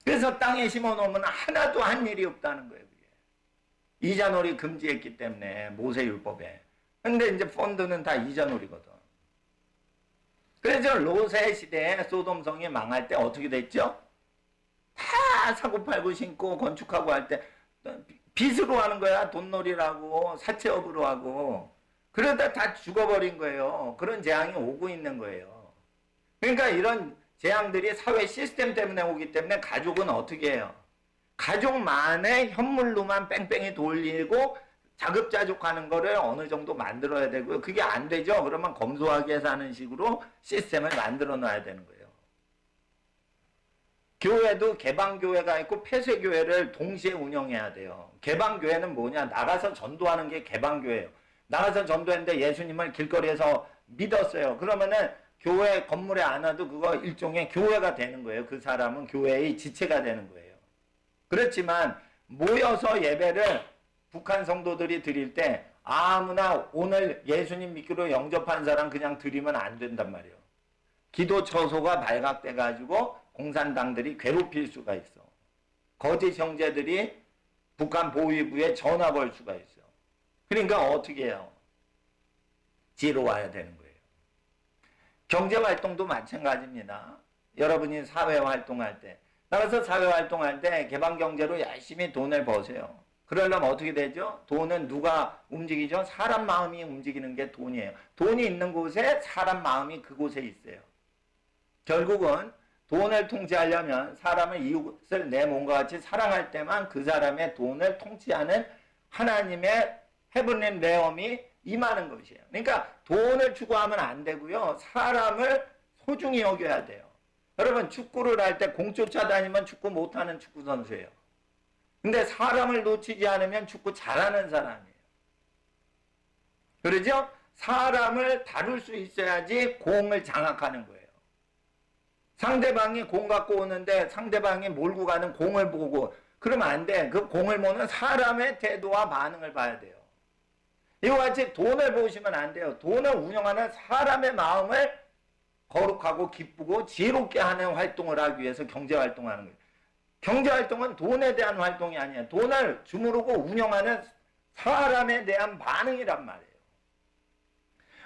S1: 그래서 땅에 심어놓으면 하나도 한 일이 없다는 거예요. 그게. 이자놀이 금지했기 때문에 모세율법에. 근데 이제 펀드는 다 이자놀이거든. 그래서 로세 시대에 소돔성이 망할 때 어떻게 됐죠? 다 사고팔고 신고 건축하고 할 때 빚으로 하는 거야. 돈놀이라고 사채업으로 하고. 그러다 다 죽어버린 거예요. 그런 재앙이 오고 있는 거예요. 그러니까 이런 재앙들이 사회 시스템 때문에 오기 때문에 가족은 어떻게 해요? 가족만의 현물로만 뺑뺑이 돌리고 자급자족하는 거를 어느 정도 만들어야 되고요. 그게 안 되죠? 그러면 검소하게 사는 식으로 시스템을 만들어 놔야 되는 거예요. 교회도 개방교회가 있고 폐쇄교회를 동시에 운영해야 돼요. 개방교회는 뭐냐? 나가서 전도하는 게 개방교회예요. 나가서 전도했는데 예수님을 길거리에서 믿었어요. 그러면은 교회 건물에 안 와도 그거 일종의 교회가 되는 거예요. 그 사람은 교회의 지체가 되는 거예요. 그렇지만 모여서 예배를 북한 성도들이 드릴 때 아무나 오늘 예수님 믿기로 영접한 사람 그냥 드리면 안 된단 말이에요. 기도 처소가 발각돼 가지고 공산당들이 괴롭힐 수가 있어. 거짓 형제들이 북한 보위부에 전화 걸 수가 있어. 그러니까 어떻게 해요? 지혜로 와야 되는 거예요. 경제활동도 마찬가지입니다. 여러분이 사회활동할 때 나가서 사회활동할 때 개방경제로 열심히 돈을 버세요. 그러려면 어떻게 되죠? 돈은 누가 움직이죠? 사람 마음이 움직이는 게 돈이에요. 돈이 있는 곳에 사람 마음이 그곳에 있어요. 결국은 돈을 통치하려면 사람을 이웃을 내 몸과 같이 사랑할 때만 그 사람의 돈을 통치하는 하나님의 헤븐리 레엄이 임하는 것이에요. 그러니까 돈을 추구하면 안 되고요. 사람을 소중히 여겨야 돼요. 여러분 축구를 할 때 공 쫓아다니면 축구 못하는 축구 선수예요. 근데 사람을 놓치지 않으면 축구 잘하는 사람이에요. 그러죠? 사람을 다룰 수 있어야지 공을 장악하는 거예요. 상대방이 공 갖고 오는데 상대방이 몰고 가는 공을 보고 그러면 안 돼. 그 공을 모는 사람의 태도와 반응을 봐야 돼요. 이와 같이 돈을 보시면 안 돼요. 돈을 운영하는 사람의 마음을 거룩하고 기쁘고 지혜롭게 하는 활동을 하기 위해서 경제활동하는 거예요. 경제활동은 돈에 대한 활동이 아니에요. 돈을 주무르고 운영하는 사람에 대한 반응이란 말이에요.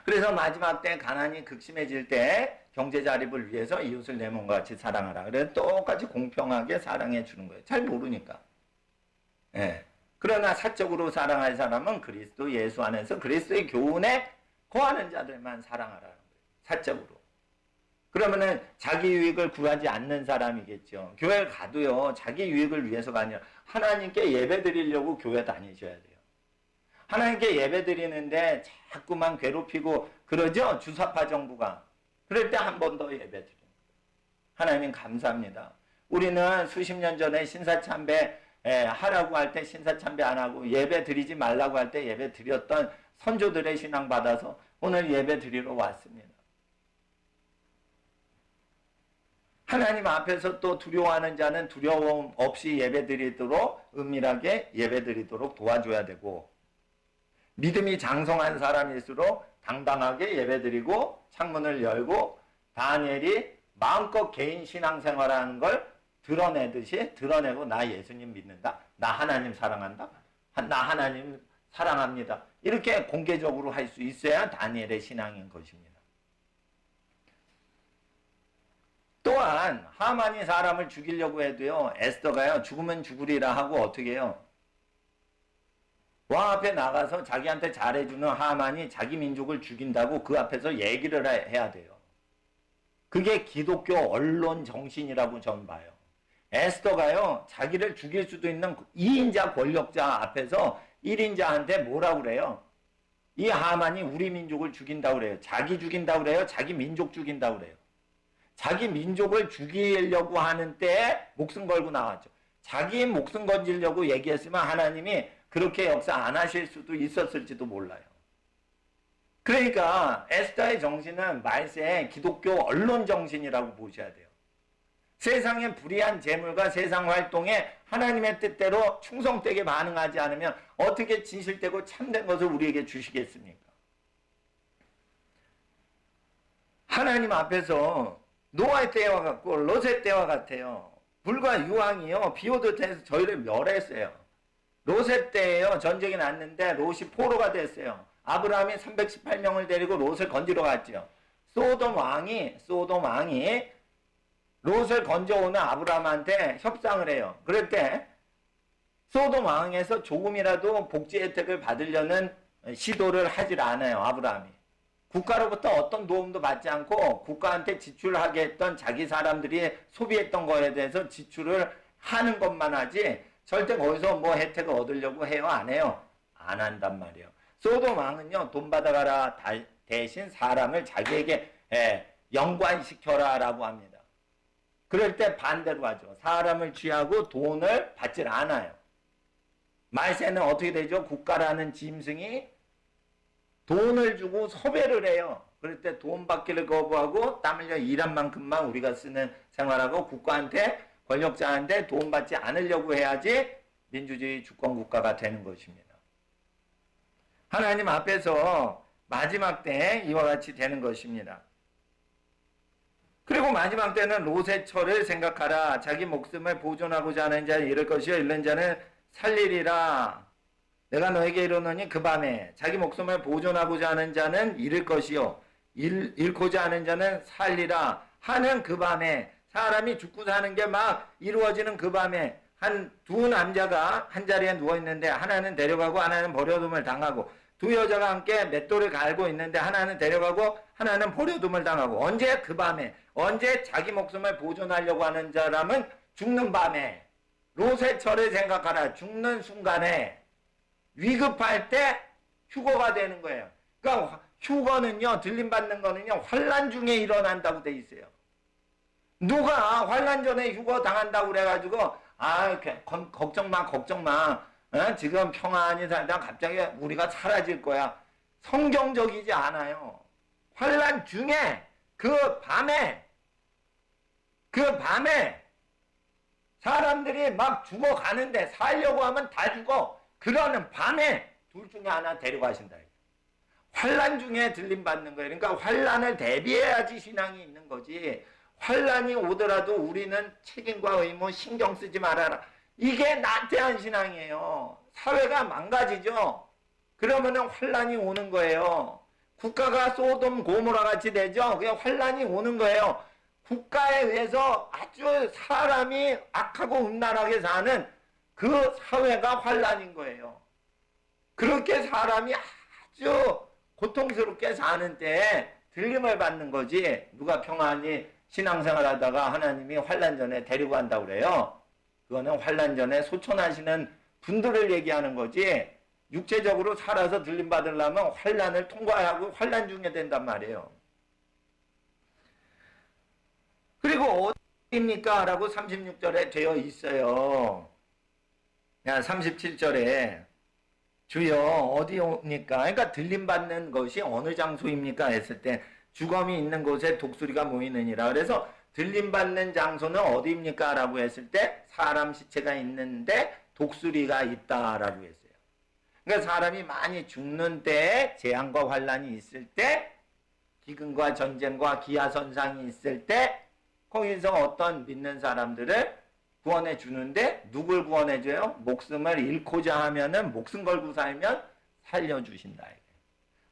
S1: 그래서 마지막 때 가난이 극심해질 때 경제 자립을 위해서 이웃을 내 몸과 같이 사랑하라. 그래서 똑같이 공평하게 사랑해 주는 거예요. 잘 모르니까. 예. 그러나 사적으로 사랑할 사람은 그리스도 예수 안에서 그리스도의 교훈에 거하는 자들만 사랑하라는 거예요. 사적으로. 그러면은 자기 유익을 구하지 않는 사람이겠죠. 교회 가도요, 자기 유익을 위해서가 아니라 하나님께 예배 드리려고 교회 다니셔야 돼요. 하나님께 예배 드리는데 자꾸만 괴롭히고 그러죠? 주사파 정부가. 그럴 때 한 번 더 예배 드립니다. 하나님 감사합니다. 우리는 수십 년 전에 신사참배 하라고 할 때 신사참배 안 하고 예배 드리지 말라고 할 때 예배 드렸던 선조들의 신앙 받아서 오늘 예배 드리러 왔습니다. 하나님 앞에서 또 두려워하는 자는 두려움 없이 예배 드리도록 은밀하게 예배 드리도록 도와줘야 되고, 믿음이 장성한 사람일수록 당당하게 예배 드리고 창문을 열고 다니엘이 마음껏 개인 신앙생활하는 걸 드러내듯이 드러내고, 나 예수님 믿는다, 나 하나님 사랑한다, 나 하나님 사랑합니다, 이렇게 공개적으로 할 수 있어야 다니엘의 신앙인 것입니다. 또한 하만이 사람을 죽이려고 해도요, 에스더가요 죽으면 죽으리라 하고 어떻게 해요? 왕 앞에 나가서 자기한테 잘해주는 하만이 자기 민족을 죽인다고 그 앞에서 얘기를 해야 돼요. 그게 기독교 언론 정신이라고 전 봐요. 에스더가요 자기를 죽일 수도 있는 2인자 권력자 앞에서 1인자한테 뭐라고 그래요? 이 하만이 우리 민족을 죽인다고 그래요. 자기 죽인다고 그래요? 자기 민족 죽인다고 그래요? 자기 민족을 죽이려고 하는 때에 목숨 걸고 나왔죠. 자기 목숨 건지려고 얘기했으면 하나님이 그렇게 역사 안 하실 수도 있었을지도 몰라요. 그러니까 에스더의 정신은 말세의 기독교 언론 정신이라고 보셔야 돼요. 세상의 불의한 재물과 세상 활동에 하나님의 뜻대로 충성되게 반응하지 않으면 어떻게 진실되고 참된 것을 우리에게 주시겠습니까? 하나님 앞에서 노아의 때와 같고 롯의 때와 같아요. 불과 유황이요 비오듯해서 저희를 멸했어요. 롯의 때에요 전쟁이 났는데 롯이 포로가 됐어요. 아브라함이 318명을 데리고 롯을 건지러 갔죠. 소돔 왕이 롯을 건져오는 아브라함한테 협상을 해요. 그럴 때 소돔 왕에서 조금이라도 복지 혜택을 받으려는 시도를 하질 않아요. 아브라함이. 국가로부터 어떤 도움도 받지 않고 국가한테 지출하게 했던 자기 사람들이 소비했던 거에 대해서 지출을 하는 것만 하지 절대 거기서 뭐 혜택을 얻으려고 해요? 안 해요? 안 한단 말이에요. 소돔 왕은요 돈 받아가라 대신 사람을 자기에게 연관시켜라 라고 합니다. 그럴 때 반대로 하죠. 사람을 취하고 돈을 받질 않아요. 말세는 어떻게 되죠? 국가라는 짐승이 돈을 주고 섭외를 해요. 그럴 때 돈 받기를 거부하고 땀 흘려 일한 만큼만 우리가 쓰는 생활하고 국가한테 권력자한테 돈 받지 않으려고 해야지 민주주의 주권국가가 되는 것입니다. 하나님 앞에서 마지막 때 이와 같이 되는 것입니다. 그리고 마지막 때는 롯의 처를 생각하라. 자기 목숨을 보존하고자 하는 자는 잃을 것이요 잃는 자는 살리리라. 내가 너에게 이르노니 그 밤에 자기 목숨을 보존하고자 하는 자는 잃을 것이요 잃고자 하는 자는 살리라 하는 그 밤에, 사람이 죽고 사는 게 막 이루어지는 그 밤에 두 남자가 한 자리에 누워있는데 하나는 데려가고 하나는 버려둠을 당하고, 두 여자가 함께 맷돌을 갈고 있는데 하나는 데려가고 하나는 버려둠을 당하고, 언제? 그 밤에. 언제? 자기 목숨을 보존하려고 하는 사람은 죽는 밤에. 롯의 처를 생각하라. 죽는 순간에 위급할 때 휴거가 되는 거예요. 그러니까 휴거는요, 들림받는 거는요, 환난 중에 일어난다고 돼 있어요. 누가 환난 전에 휴거 당한다고 그래가지고 걱정 마. 지금 평안히 살다 갑자기 우리가 사라질 거야. 성경적이지 않아요. 환난 중에 그 밤에 사람들이 막 죽어가는데 살려고 하면 다 죽어. 그러는 밤에 둘 중에 하나 데려가신다. 환난 중에 들림 받는 거예요. 그러니까 환난을 대비해야지 신앙이 있는 거지. 환난이 오더라도 우리는 책임과 의무 신경 쓰지 말아라. 이게 나태한 신앙이에요. 사회가 망가지죠. 그러면은 환난이 오는 거예요. 국가가 소돔 고모라 같이 되죠. 그냥 환난이 오는 거예요. 국가에 의해서 아주 사람이 악하고 음란하게 사는 그 사회가 환난인 거예요. 그렇게 사람이 아주 고통스럽게 사는 때에 들림을 받는 거지. 누가 평안히 신앙생활 하다가 하나님이 환난 전에 데리고 간다고 그래요. 그거는 환난 전에 소천하시는 분들을 얘기하는 거지. 육체적으로 살아서 들림 받으려면 환난을 통과하고 환난 중에 된단 말이에요. 그리고 어디입니까? 라고 36절에 되어 있어요. 37절에 주여 어디입니까? 그러니까 들림 받는 것이 어느 장소입니까? 했을 때 주검이 있는 곳에 독수리가 모이느니라. 그래서 들림 받는 장소는 어디입니까? 라고 했을 때 사람 시체가 있는데 독수리가 있다라고 했어요. 그러니까 사람이 많이 죽는 때, 재앙과 환란이 있을 때, 기근과 전쟁과 기아선상이 있을 때 거기서 어떤 믿는 사람들을 구원해 주는데 누굴 구원해 줘요? 목숨을 잃고자 하면은 목숨 걸고 살면 살려주신다.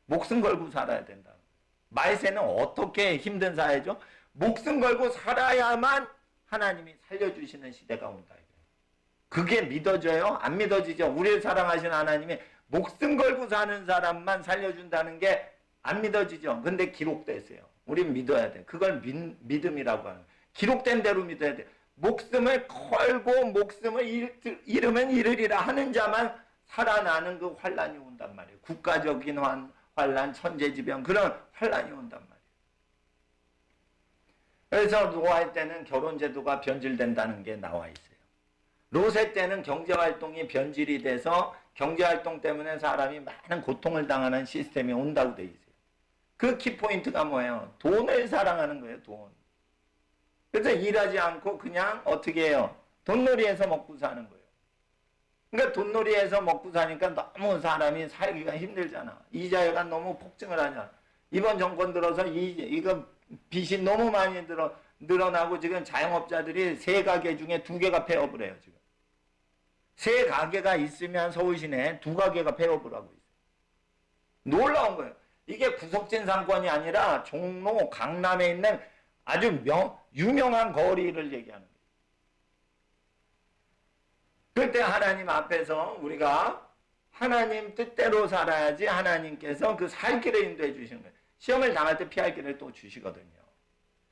S1: 목숨 걸고 살아야 된다. 말세는 어떻게 힘든 사회죠? 목숨 걸고 살아야만 하나님이 살려주시는 시대가 온다. 그게 믿어져요? 안 믿어지죠? 우리를 사랑하시는 하나님이 목숨 걸고 사는 사람만 살려준다는 게 안 믿어지죠? 근데 기록됐어요. 우린 믿어야 돼. 그걸 믿음이라고 하는 거예요. 기록된 대로 믿어야 돼. 목숨을 걸고 목숨을 잃으면 잃으리라 하는 자만 살아나는 그 환란이 온단 말이에요. 국가적인 환란, 천재지변 그런 환란이 온단 말이에요. 그래서 노아의 때는 결혼제도가 변질된다는 게 나와 있어요. 롯의 때는 경제활동이 변질이 돼서 경제활동 때문에 사람이 많은 고통을 당하는 시스템이 온다고 돼 있어요. 그 키포인트가 뭐예요? 돈을 사랑하는 거예요. 돈. 그래서 일하지 않고 그냥 어떻게 해요? 돈놀이해서 먹고 사는 거예요. 그러니까 돈놀이해서 먹고 사니까 너무 사람이 살기가 힘들잖아. 이자가 너무 폭증을 하냐. 이번 정권 들어서 이거 빚이 너무 많이 늘어나고 지금 자영업자들이 3가게 중에 2개가 폐업을 해요. 지금 3가게가 있으면 서울시내 2가게가 폐업을 하고 있어요. 놀라운 거예요. 이게 구석진 상권이 아니라 종로, 강남에 있는 아주 유명한 거리를 얘기하는 거예요. 그때 하나님 앞에서 우리가 하나님 뜻대로 살아야지 하나님께서 그 살 길을 인도해 주시는 거예요. 시험을 당할 때 피할 길을 또 주시거든요.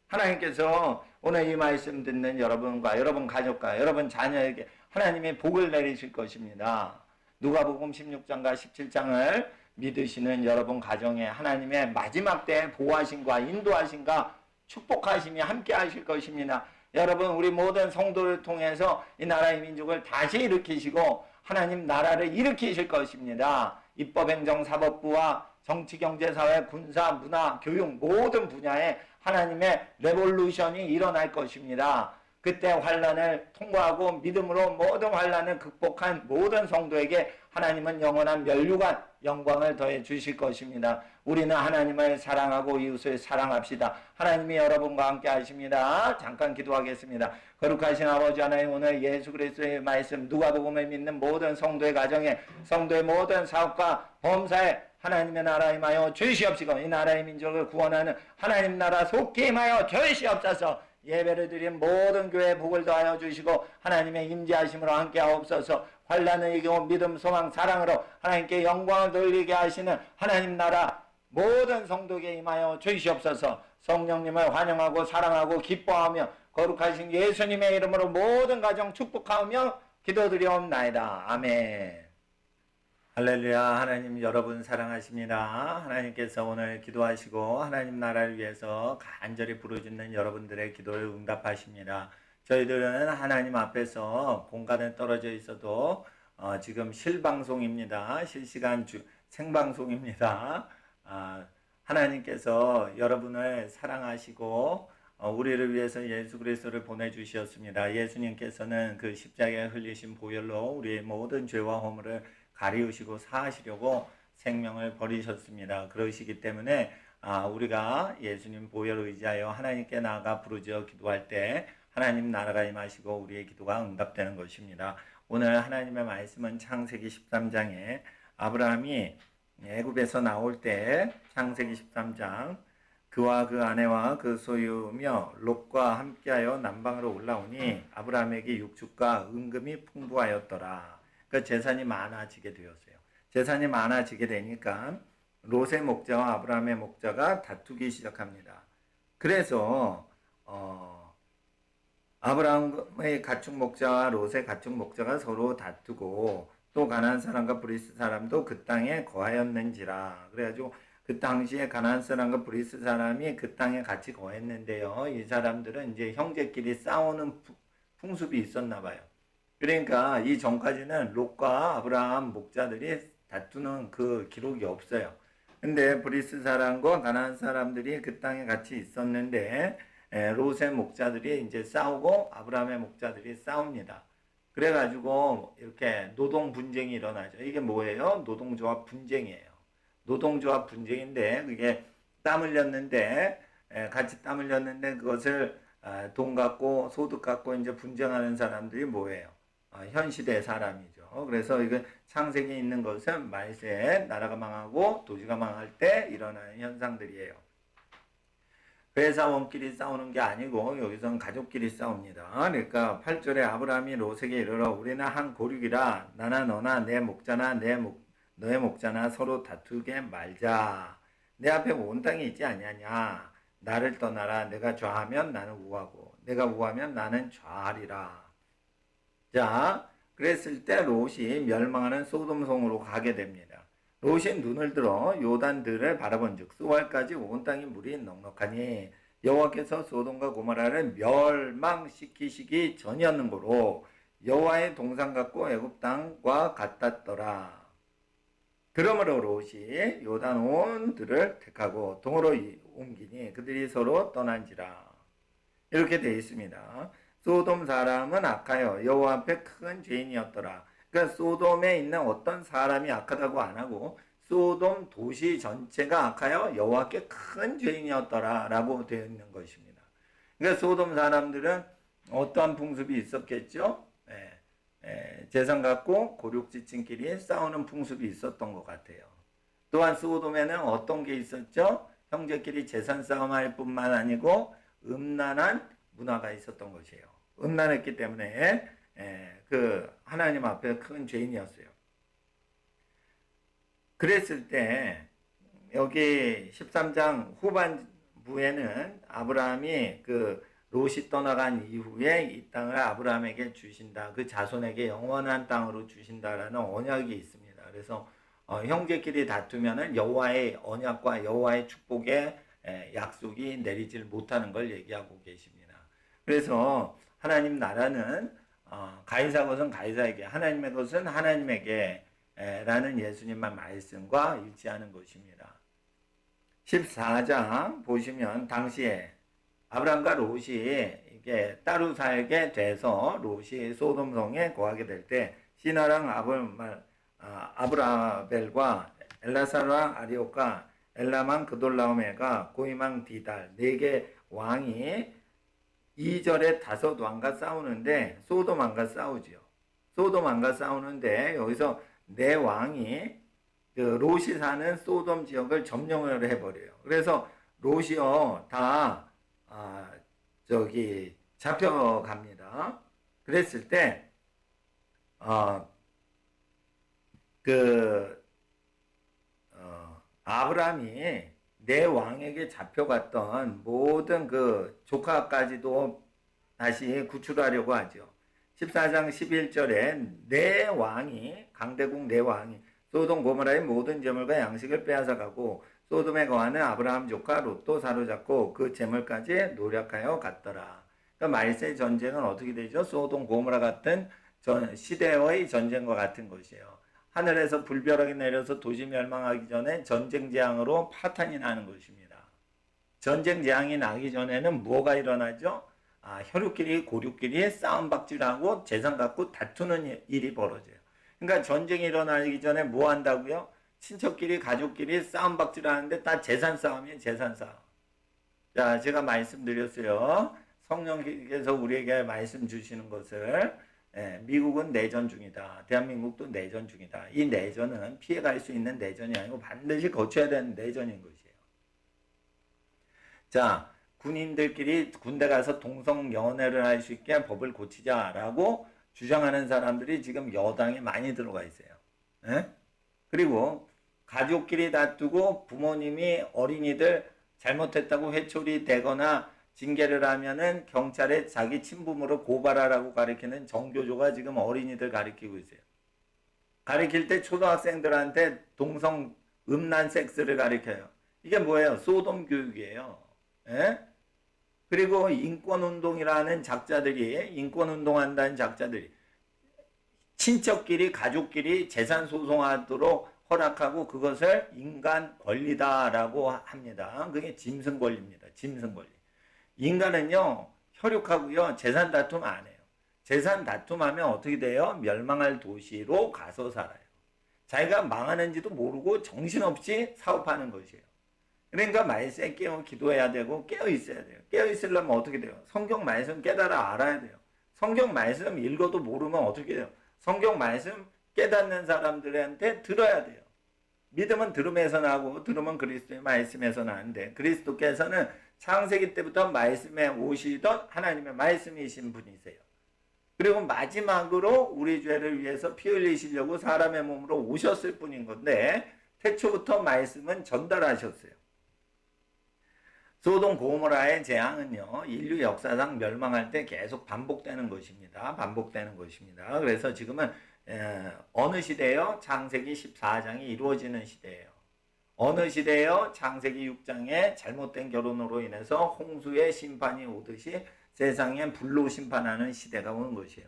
S1: 하나님께서 오늘 이 말씀 듣는 여러분과 여러분 가족과 여러분 자녀에게 하나님의 복을 내리실 것입니다. 누가복음 16장과 17장을 믿으시는 여러분 가정에 하나님의 마지막 때 보호하심과 인도하심과 축복하심이 함께 하실 것입니다. 여러분 우리 모든 성도를 통해서 이 나라의 민족을 다시 일으키시고 하나님 나라를 일으키실 것입니다. 입법행정사법부와 정치, 경제, 사회, 군사, 문화, 교육 모든 분야에 하나님의 레볼루션이 일어날 것입니다. 그때 환란을 통과하고 믿음으로 모든 환란을 극복한 모든 성도에게 하나님은 영원한 면류관 영광을 더해 주실 것입니다. 우리는 하나님을 사랑하고 이웃을 사랑합시다. 하나님이 여러분과 함께 하십니다. 잠깐 기도하겠습니다. 거룩하신 아버지 하나님, 오늘 예수 그리스도의 말씀 누가복음을 믿는 모든 성도의 가정에, 성도의 모든 사업과 범사에 하나님의 나라 임하여 주시옵시고 이 나라의 민족을 구원하는 하나님 나라 속히 임하여 주시옵소서. 예배를 드린 모든 교회에 복을 더하여 주시고 하나님의 임재하심으로 함께 하옵소서. 환난을 이기고 믿음, 소망, 사랑으로 하나님께 영광을 돌리게 하시는 하나님 나라 모든 성도에게 임하여 주시옵소서. 성령님을 환영하고 사랑하고 기뻐하며 거룩하신 예수님의 이름으로 모든 가정 축복하며 기도드리옵나이다. 아멘. 할렐루야. 하나님 여러분 사랑하십니다. 하나님께서 오늘 기도하시고 하나님 나라를 위해서 간절히 부르짖는 여러분들의 기도를 응답하십니다. 저희들은 하나님 앞에서 공간에 떨어져 있어도 지금 실방송입니다. 실시간 생방송입니다. 하나님께서 여러분을 사랑하시고 우리를 위해서 예수 그리스도를 보내주셨습니다. 예수님께서는 그 십자가에 흘리신 보혈로 우리의 모든 죄와 허물을 가리우시고 사하시려고 생명을 버리셨습니다. 그러시기 때문에 우리가 예수님 보혈을 의지하여 하나님께 나아가 부르짖어 기도할 때 하나님 나라가 임하시고 우리의 기도가 응답되는 것입니다. 오늘 하나님의 말씀은 창세기 13장에 아브라함이 애굽에서 나올 때 창세기 13장 그와 그 아내와 그 소유며 롯과 함께하여 남방으로 올라오니 아브라함에게 육축과 은금이 풍부하였더라. 그 재산이 많아지게 되었어요. 재산이 많아지게 되니까 롯의 목자와 아브라함의 목자가 다투기 시작합니다. 그래서 아브라함의 가축 목자와 롯의 가축 목자가 서로 다투고 또 가나안 사람과 브리스 사람도 그 땅에 거하였는지라. 그래가지고 그 당시에 가나안 사람과 브리스 사람이 그 땅에 같이 거했는데요. 이 사람들은 이제 형제끼리 싸우는 풍습이 있었나 봐요. 그러니까 이 전까지는 롯과 아브라함 목자들이 다투는 그 기록이 없어요. 근데 브리스 사람과 가나안 사람들이 그 땅에 같이 있었는데 롯의 목자들이 이제 싸우고 아브라함의 목자들이 싸웁니다. 그래가지고 이렇게 노동 분쟁이 일어나죠. 이게 뭐예요? 노동조합 분쟁이에요. 노동조합 분쟁인데 그게 땀 흘렸는데 같이 땀 흘렸는데 그것을 돈 갖고 소득 갖고 이제 분쟁하는 사람들이 뭐예요? 현 시대 사람이죠. 그래서 이거 창세기에 있는 것은 말세 나라가 망하고 도시가 망할 때 일어나는 현상들이에요. 회사원끼리 싸우는 게 아니고 여기서는 가족끼리 싸웁니다. 그러니까 8절에 아브라함이 롯에게 이르러 우리는 한 고륙이라 나나 너나 내 목자나 너의 목자나 서로 다투게 말자. 내 앞에 온 땅이 있지 아니하냐. 나를 떠나라. 내가 좌하면 나는 우하고 내가 우하면 나는 좌하리라. 자, 그랬을 때 롯이 멸망하는 소돔성으로 가게 됩니다. 롯이 눈을 들어 요단들을 바라본즉 수월까지 온 땅이 물이 넉넉하니 여호와께서 소돔과 고모라를 멸망시키시기 전이었는 거로 여호와의 동산 같고 애굽 땅과 같았더라. 그러므로 롯이 요단 온 들을 택하고 동으로 옮기니 그들이 서로 떠난지라. 이렇게 되어 있습니다. 소돔 사람은 악하여 여호와 앞에 큰 죄인이었더라. 그러니까 소돔에 있는 어떤 사람이 악하다고 안 하고 소돔 도시 전체가 악하여 여호와께 큰 죄인이었더라 라고 되어 있는 것입니다. 그러니까 소돔 사람들은 어떠한 풍습이 있었겠죠? 재산 갖고 고륙지층끼리 싸우는 풍습이 있었던 것 같아요. 또한 소돔에는 어떤 게 있었죠? 형제끼리 재산 싸움할 뿐만 아니고 음란한 문화가 있었던 것이에요. 음란했기 때문에 그 하나님 앞에 큰 죄인이었어요. 그랬을 때 여기 13장 후반부에는 아브라함이 그 롯이 떠나간 이후에 이 땅을 아브라함에게 주신다. 그 자손에게 영원한 땅으로 주신다라는 언약이 있습니다. 그래서 형제끼리 다투면은 여호와의 언약과 여호와의 축복의 약속이 내리질 못하는 걸 얘기하고 계십니다. 그래서 하나님 나라는 가이사 것은 가이사에게 하나님의 것은 하나님에게 라는 예수님의 말씀과 일치하는 것입니다. 14장 보시면 당시에 아브라함과 롯이 이게 따로 살게 돼서 롯이 소돔성에 거하게 될 때 시나랑 아브라벨과 엘라사랑 아리오카 엘라망 그돌라오메가 고이망 디달 4개 왕이 2절에 5 왕과 싸우는데 소돔 왕과 싸우지요. 소돔 왕과 싸우는데 여기서 4왕이 그 롯이 사는 소돔 지역을 점령을 해버려요. 그래서 롯이요 다 잡혀갑니다. 그랬을 때 아브라함이 내 왕에게 잡혀갔던 모든 그 조카까지도 다시 구출하려고 하죠. 14장 11절에 내 왕이 강대국 내 왕이 소돔 고모라의 모든 재물과 양식을 빼앗아가고 소돔에 거하는 아브라함 조카 롯도 사로잡고 그 재물까지 노력하여 갔더라. 그러니까 말세 전쟁은 어떻게 되죠? 소돔 고모라 같은 시대의 전쟁과 같은 것이에요. 하늘에서 불벼락이 내려서 도시 멸망하기 전에 전쟁 재앙으로 파탄이 나는 것입니다. 전쟁 재앙이 나기 전에는 뭐가 일어나죠? 혈육끼리 고륙끼리 싸움박질하고 재산 갖고 다투는 일이 벌어져요. 그러니까 전쟁이 일어나기 전에 뭐 한다고요? 친척끼리 가족끼리 싸움박질 하는데 다 재산 싸움이에요. 재산 싸움. 자, 제가 말씀드렸어요. 성령께서 우리에게 말씀 주시는 것을 미국은 내전 중이다. 대한민국도 내전 중이다. 이 내전은 피해갈 수 있는 내전이 아니고 반드시 거쳐야 되는 내전인 것이에요. 자, 군인들끼리 군대 가서 동성 연애를 할 수 있게 법을 고치자라고 주장하는 사람들이 지금 여당에 많이 들어가 있어요. 그리고 가족끼리 다투고 부모님이 어린이들 잘못했다고 회초리 대거나 징계를 하면은 경찰에 자기 친부모로 고발하라고 가리키는 정교조가 지금 어린이들 가리키고 있어요. 가리킬 때 초등학생들한테 동성 음란 섹스를 가리켜요. 이게 뭐예요? 소돔 교육이에요. 그리고 인권운동이라는 작자들이, 인권운동한다는 작자들이 친척끼리 가족끼리 재산 소송하도록 허락하고 그것을 인간 권리다라고 합니다. 그게 짐승 권리입니다. 짐승 권리. 인간은요 혈육하고요 재산 다툼 안 해요. 재산 다툼하면 어떻게 돼요? 멸망할 도시로 가서 살아요. 자기가 망하는지도 모르고 정신없이 사업하는 것이에요. 그러니까 말씀에 깨어 기도해야 되고 깨어 있어야 돼요. 깨어 있으려면 어떻게 돼요? 성경 말씀 깨달아 알아야 돼요. 성경 말씀 읽어도 모르면 어떻게 돼요? 성경 말씀 깨닫는 사람들한테 들어야 돼요. 믿음은 들음에서 나고 들음은 그리스도의 말씀에서 나는데 그리스도께서는 창세기 때부터 말씀에 오시던 하나님의 말씀이신 분이세요. 그리고 마지막으로 우리 죄를 위해서 피 흘리시려고 사람의 몸으로 오셨을 뿐인 건데 태초부터 말씀은 전달하셨어요. 소돔 고모라의 재앙은요 인류 역사상 멸망할 때 계속 반복되는 것입니다. 반복되는 것입니다. 그래서 지금은 어느 시대예요? 창세기 14장이 이루어지는 시대예요. 어느 시대예요? 창세기 6장에 잘못된 결혼으로 인해서 홍수의 심판이 오듯이 세상에 불로 심판하는 시대가 오는 것이에요.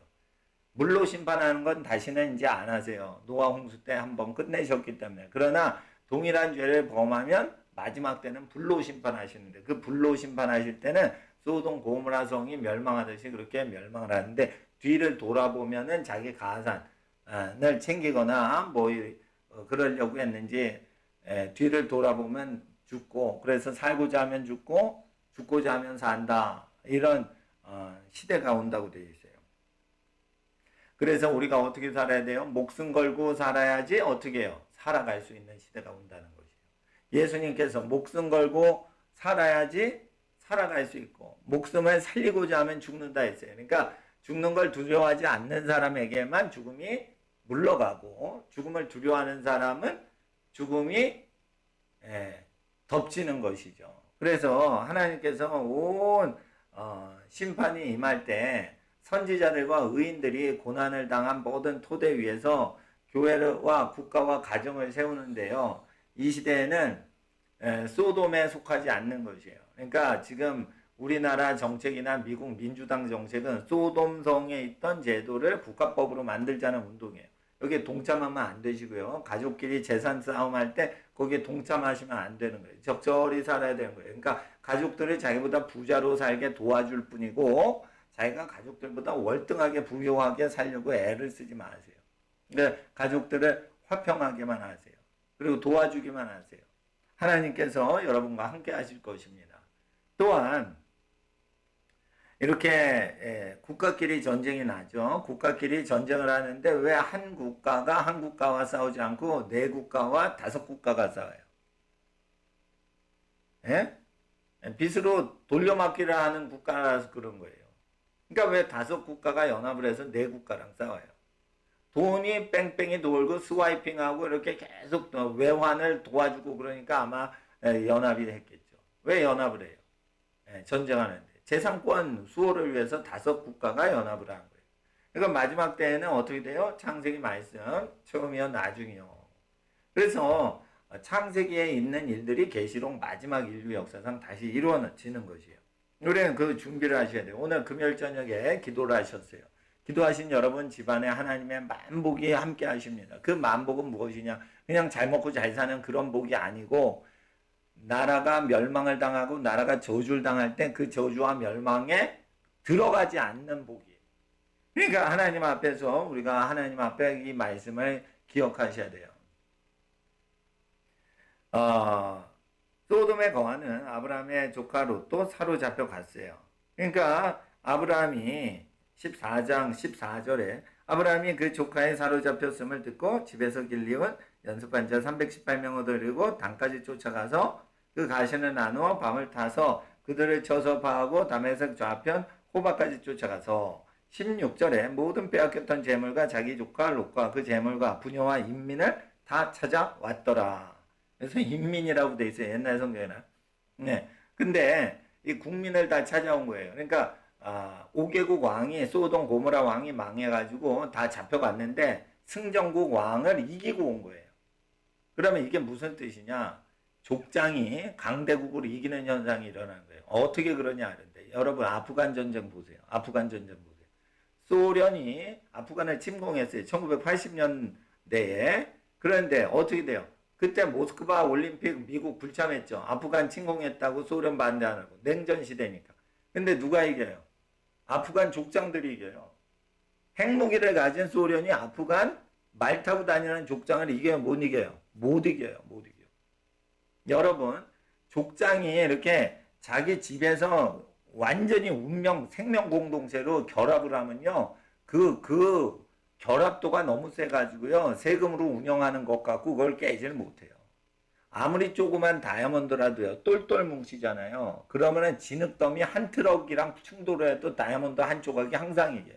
S1: 물로 심판하는 건 다시는 이제 안 하세요. 노아 홍수 때 한번 끝내셨기 때문에. 그러나 동일한 죄를 범하면 마지막 때는 불로 심판하시는데 그 불로 심판하실 때는 소돔 고모라 성이 멸망하듯이 그렇게 멸망을 하는데 뒤를 돌아보면은 자기 가산을 챙기거나 뭐 그러려고 했는지 뒤를 돌아보면 죽고 그래서 살고자 하면 죽고 죽고자 하면 산다 이런 시대가 온다고 되어 있어요. 그래서 우리가 어떻게 살아야 돼요? 목숨 걸고 살아야지 어떻게 해요? 살아갈 수 있는 시대가 온다는 것이에요. 예수님께서 목숨 걸고 살아야지 살아갈 수 있고 목숨을 살리고자 하면 죽는다 했어요. 그러니까 죽는 걸 두려워하지 않는 사람에게만 죽음이 물러가고 죽음을 두려워하는 사람은 죽음이 덮치는 것이죠. 그래서 하나님께서 온 심판이 임할 때 선지자들과 의인들이 고난을 당한 모든 토대 위에서 교회와 국가와 가정을 세우는데요. 이 시대에는 소돔에 속하지 않는 것이에요. 그러니까 지금 우리나라 정책이나 미국 민주당 정책은 소돔성에 있던 제도를 국가법으로 만들자는 운동이에요. 여기에 동참하면 안 되시고요. 가족끼리 재산 싸움할 때 거기에 동참하시면 안 되는 거예요. 적절히 살아야 되는 거예요. 그러니까 가족들을 자기보다 부자로 살게 도와줄 뿐이고 자기가 가족들보다 월등하게 부유하게 살려고 애를 쓰지 마세요. 그러니까 가족들을 화평하게만 하세요. 그리고 도와주기만 하세요. 하나님께서 여러분과 함께 하실 것입니다. 또한 이렇게 국가끼리 전쟁이 나죠. 국가끼리 전쟁을 하는데 왜 한 국가가 한 국가와 싸우지 않고 네 국가와 다섯 국가가 싸워요? 빚으로 돌려막기를 하는 국가라서 그런 거예요. 그러니까 왜 다섯 국가가 연합을 해서 네 국가랑 싸워요? 돈이 뺑뺑이 돌고 스와이핑하고 이렇게 계속 외환을 도와주고 그러니까 아마 연합이 했겠죠. 왜 연합을 해요? 전쟁하는데. 재산권 수호를 위해서 다섯 국가가 연합을 한 거예요. 그러니까 마지막 때에는 어떻게 돼요? 창세기 말씀 처음이요 나중이요. 그래서 창세기에 있는 일들이 계시록 마지막 인류 역사상 다시 이루어지는 것이에요. 우리는 그 준비를 하셔야 돼요. 오늘 금요일 저녁에 기도를 하셨어요. 기도하신 여러분 집안에 하나님의 만복이 함께 하십니다. 그 만복은 무엇이냐? 그냥 잘 먹고 잘 사는 그런 복이 아니고 나라가 멸망을 당하고 나라가 저주를 당할 때 그 저주와 멸망에 들어가지 않는 복이에요. 그러니까 하나님 앞에서 우리가 하나님 앞에 이 말씀을 기억하셔야 돼요. 어, 소돔에 거하는 아브라함의 조카 롯도 사로잡혀 갔어요. 그러니까 아브라함이 14장 14절에 아브라함이 그 조카의 사로잡혔음을 듣고 집에서 길리운 연습한 자 318명을 데리고 단까지 쫓아가서 그 가시를 나누어 밤을 타서 그들을 쳐서 파하고 다메섹 좌편 호바까지 쫓아가서 16절에 모든 빼앗겼던 재물과 자기 조카 롯과 그 재물과 부녀와 인민을 다 찾아왔더라. 그래서 인민이라고 돼 있어요. 옛날 성경에는. 네. 근데 이 국민을 다 찾아온 거예요. 그러니까 5개국 왕이 소돔 고모라 왕이 망해가지고 다 잡혀갔는데 승전국 왕을 이기고 온 거예요. 그러면 이게 무슨 뜻이냐? 족장이 강대국으로 이기는 현상이 일어나는 거예요. 어떻게 그러냐 하는데 여러분 아프간 전쟁 보세요. 아프간 전쟁 보세요. 소련이 아프간을 침공했어요. 1980년대에. 그런데 어떻게 돼요? 그때 모스크바 올림픽 미국 불참했죠. 아프간 침공했다고 소련 반대하고 냉전 시대니까. 근데 누가 이겨요? 아프간 족장들이 이겨요. 핵무기를 가진 소련이 아프간 말 타고 다니는 족장을 이겨요? 못 이겨요? 못 이겨요. 못 이겨요. 여러분 족장이 이렇게 자기 집에서 완전히 운명 생명 공동체로 결합을 하면요. 그 결합도가 너무 세가지고요. 세금으로 운영하는 것 같고 그걸 깨지를 못해요. 아무리 조그만 다이아몬드라도요. 똘똘 뭉치잖아요. 그러면은 진흙더미 한 트럭이랑 충돌을 해도 다이아몬드 한 조각이 항상 이겨요.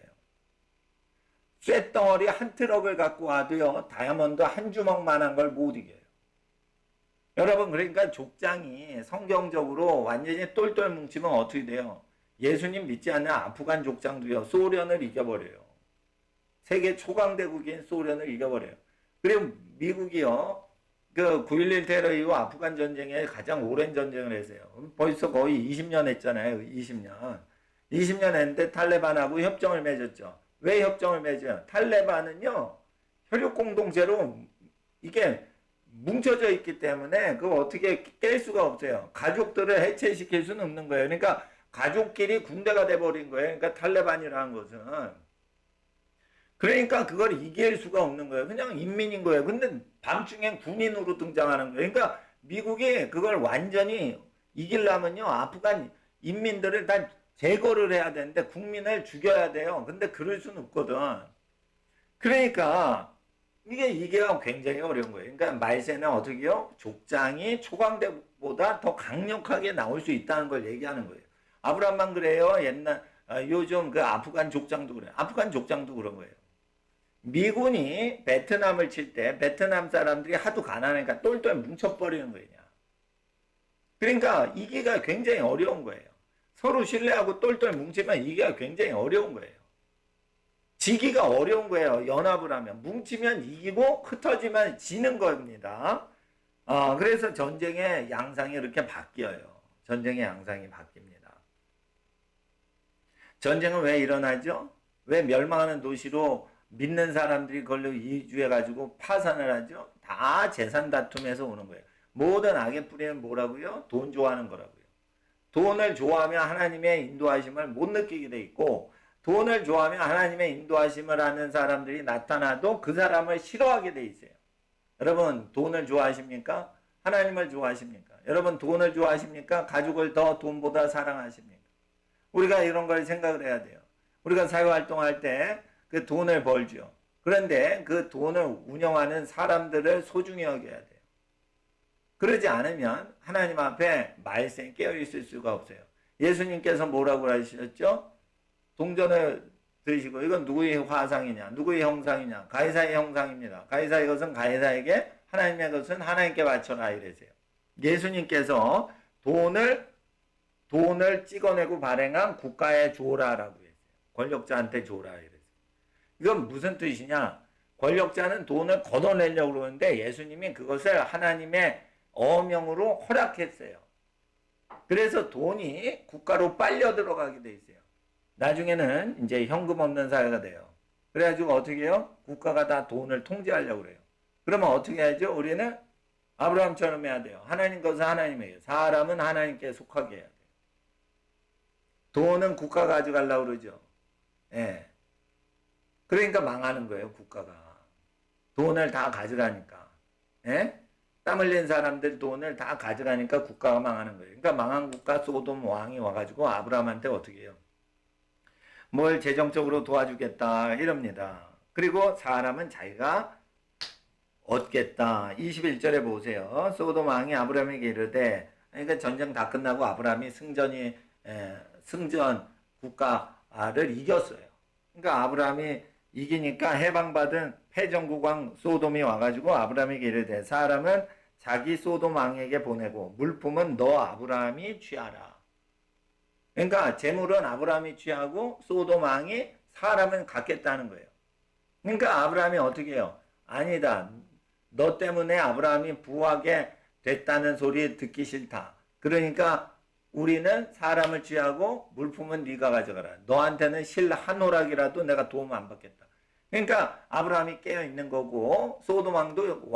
S1: 쇳덩어리 한 트럭을 갖고 와도요. 다이아몬드 한 주먹만한 걸 못 이겨요. 여러분 그러니까 족장이 성경적으로 완전히 똘똘 뭉치면 어떻게 돼요? 예수님 믿지 않는 아프간 족장도요. 소련을 이겨버려요. 세계 초강대국인 소련을 이겨버려요. 그리고 미국이요. 그 9.11 테러 이후 아프간 전쟁에 가장 오랜 전쟁을 했어요. 벌써 거의 20년 했잖아요. 20년. 20년 했는데 탈레반하고 협정을 맺었죠. 왜 협정을 맺어요? 탈레반은요. 혈육 공동체로 이게 뭉쳐져 있기 때문에 그거 어떻게 깰 수가 없어요. 가족들을 해체시킬 수는 없는 거예요. 그러니까 가족끼리 군대가 돼버린 거예요. 그러니까 탈레반이라는 것은. 그러니까 그걸 이길 수가 없는 거예요. 그냥 인민인 거예요. 근데 밤중엔 군인으로 등장하는 거예요. 그러니까 미국이 그걸 완전히 이기려면요. 아프간 인민들을 다 제거를 해야 되는데 국민을 죽여야 돼요. 근데 그럴 수는 없거든. 그러니까 이게 굉장히 어려운 거예요. 그러니까 말세는 어떻게요? 족장이 초강대보다 더 강력하게 나올 수 있다는 걸 얘기하는 거예요. 아브라함만 그래요. 요즘 그 아프간 족장도 그래요. 아프간 족장도 그런 거예요. 미군이 베트남을 칠 때 베트남 사람들이 하도 가난하니까 똘똘 뭉쳐버리는 거냐. 그러니까 이기가 굉장히 어려운 거예요. 서로 신뢰하고 똘똘 뭉치면 이기가 굉장히 어려운 거예요. 지기가 어려운 거예요. 연합을 하면. 뭉치면 이기고 흩어지면 지는 겁니다. 그래서 전쟁의 양상이 이렇게 바뀌어요. 전쟁의 양상이 바뀝니다. 전쟁은 왜 일어나죠? 왜 멸망하는 도시로 믿는 사람들이 그걸로 이주해가지고 파산을 하죠? 다 재산 다툼에서 오는 거예요. 모든 악의 뿌리는 뭐라고요? 돈 좋아하는 거라고요. 돈을 좋아하면 하나님의 인도하심을 못 느끼게 돼 있고 돈을 좋아하면 하나님의 인도하심을 하는 사람들이 나타나도 그 사람을 싫어하게 돼 있어요. 여러분 돈을 좋아하십니까? 하나님을 좋아하십니까? 여러분 돈을 좋아하십니까? 가족을 더 돈보다 사랑하십니까? 우리가 이런 걸 생각을 해야 돼요. 우리가 사회활동할 때 그 돈을 벌죠. 그런데 그 돈을 운영하는 사람들을 소중히 여겨야 돼요. 그러지 않으면 하나님 앞에 말세에 깨어있을 수가 없어요. 예수님께서 뭐라고 하셨죠? 동전을 드시고 이건 누구의 화상이냐 누구의 형상이냐 가이사의 형상입니다. 가이사의 것은 가이사에게 하나님의 것은 하나님께 바쳐라 이래세요. 예수님께서 돈을 찍어내고 발행한 국가에 줘라라고 했어요. 권력자한테 줘라 이랬어요. 이건 무슨 뜻이냐? 권력자는 돈을 걷어내려고 그러는데 예수님이 그것을 하나님의 어명으로 허락했어요. 그래서 돈이 국가로 빨려 들어가게 돼 있어요. 나중에는 이제 현금 없는 사회가 돼요. 그래가지고 어떻게 해요? 국가가 다 돈을 통제하려고 그래요. 그러면 어떻게 해야죠? 우리는 아브라함처럼 해야 돼요. 하나님 것은 하나님에게, 사람은 하나님께 속하게 해야 돼요. 돈은 국가가 가져가려고 그러죠. 예. 그러니까 망하는 거예요, 국가가. 돈을 다 가져가니까. 예? 땀 흘린 사람들 돈을 다 가져가니까 국가가 망하는 거예요. 그러니까 망한 국가 소돔 왕이 와가지고 아브라함한테 어떻게 해요? 뭘 재정적으로 도와주겠다 이럽니다. 그리고 사람은 자기가 얻겠다. 21절에 보세요. 소돔 왕이 아브라함에게 이르되, 그러니까 전쟁 다 끝나고 아브라함이 승전 국가를 이겼어요. 그러니까 아브라함이 이기니까 해방받은 패전국 왕 소돔이 와가지고 아브라함에게 이르되, 사람은 자기 소돔 왕에게 보내고 물품은 너 아브라함이 취하라. 그러니까 재물은 아브라함이 취하고 소돔 왕이 사람은 갖겠다는 거예요. 그러니까 아브라함이 어떻게 해요? 아니다. 너 때문에 아브라함이 부하게 됐다는 소리 듣기 싫다. 그러니까 우리는 사람을 취하고 물품은 네가 가져가라. 너한테는 실 한 오락이라도 내가 도움 안 받겠다. 그러니까 아브라함이 깨어 있는 거고 소돔 왕도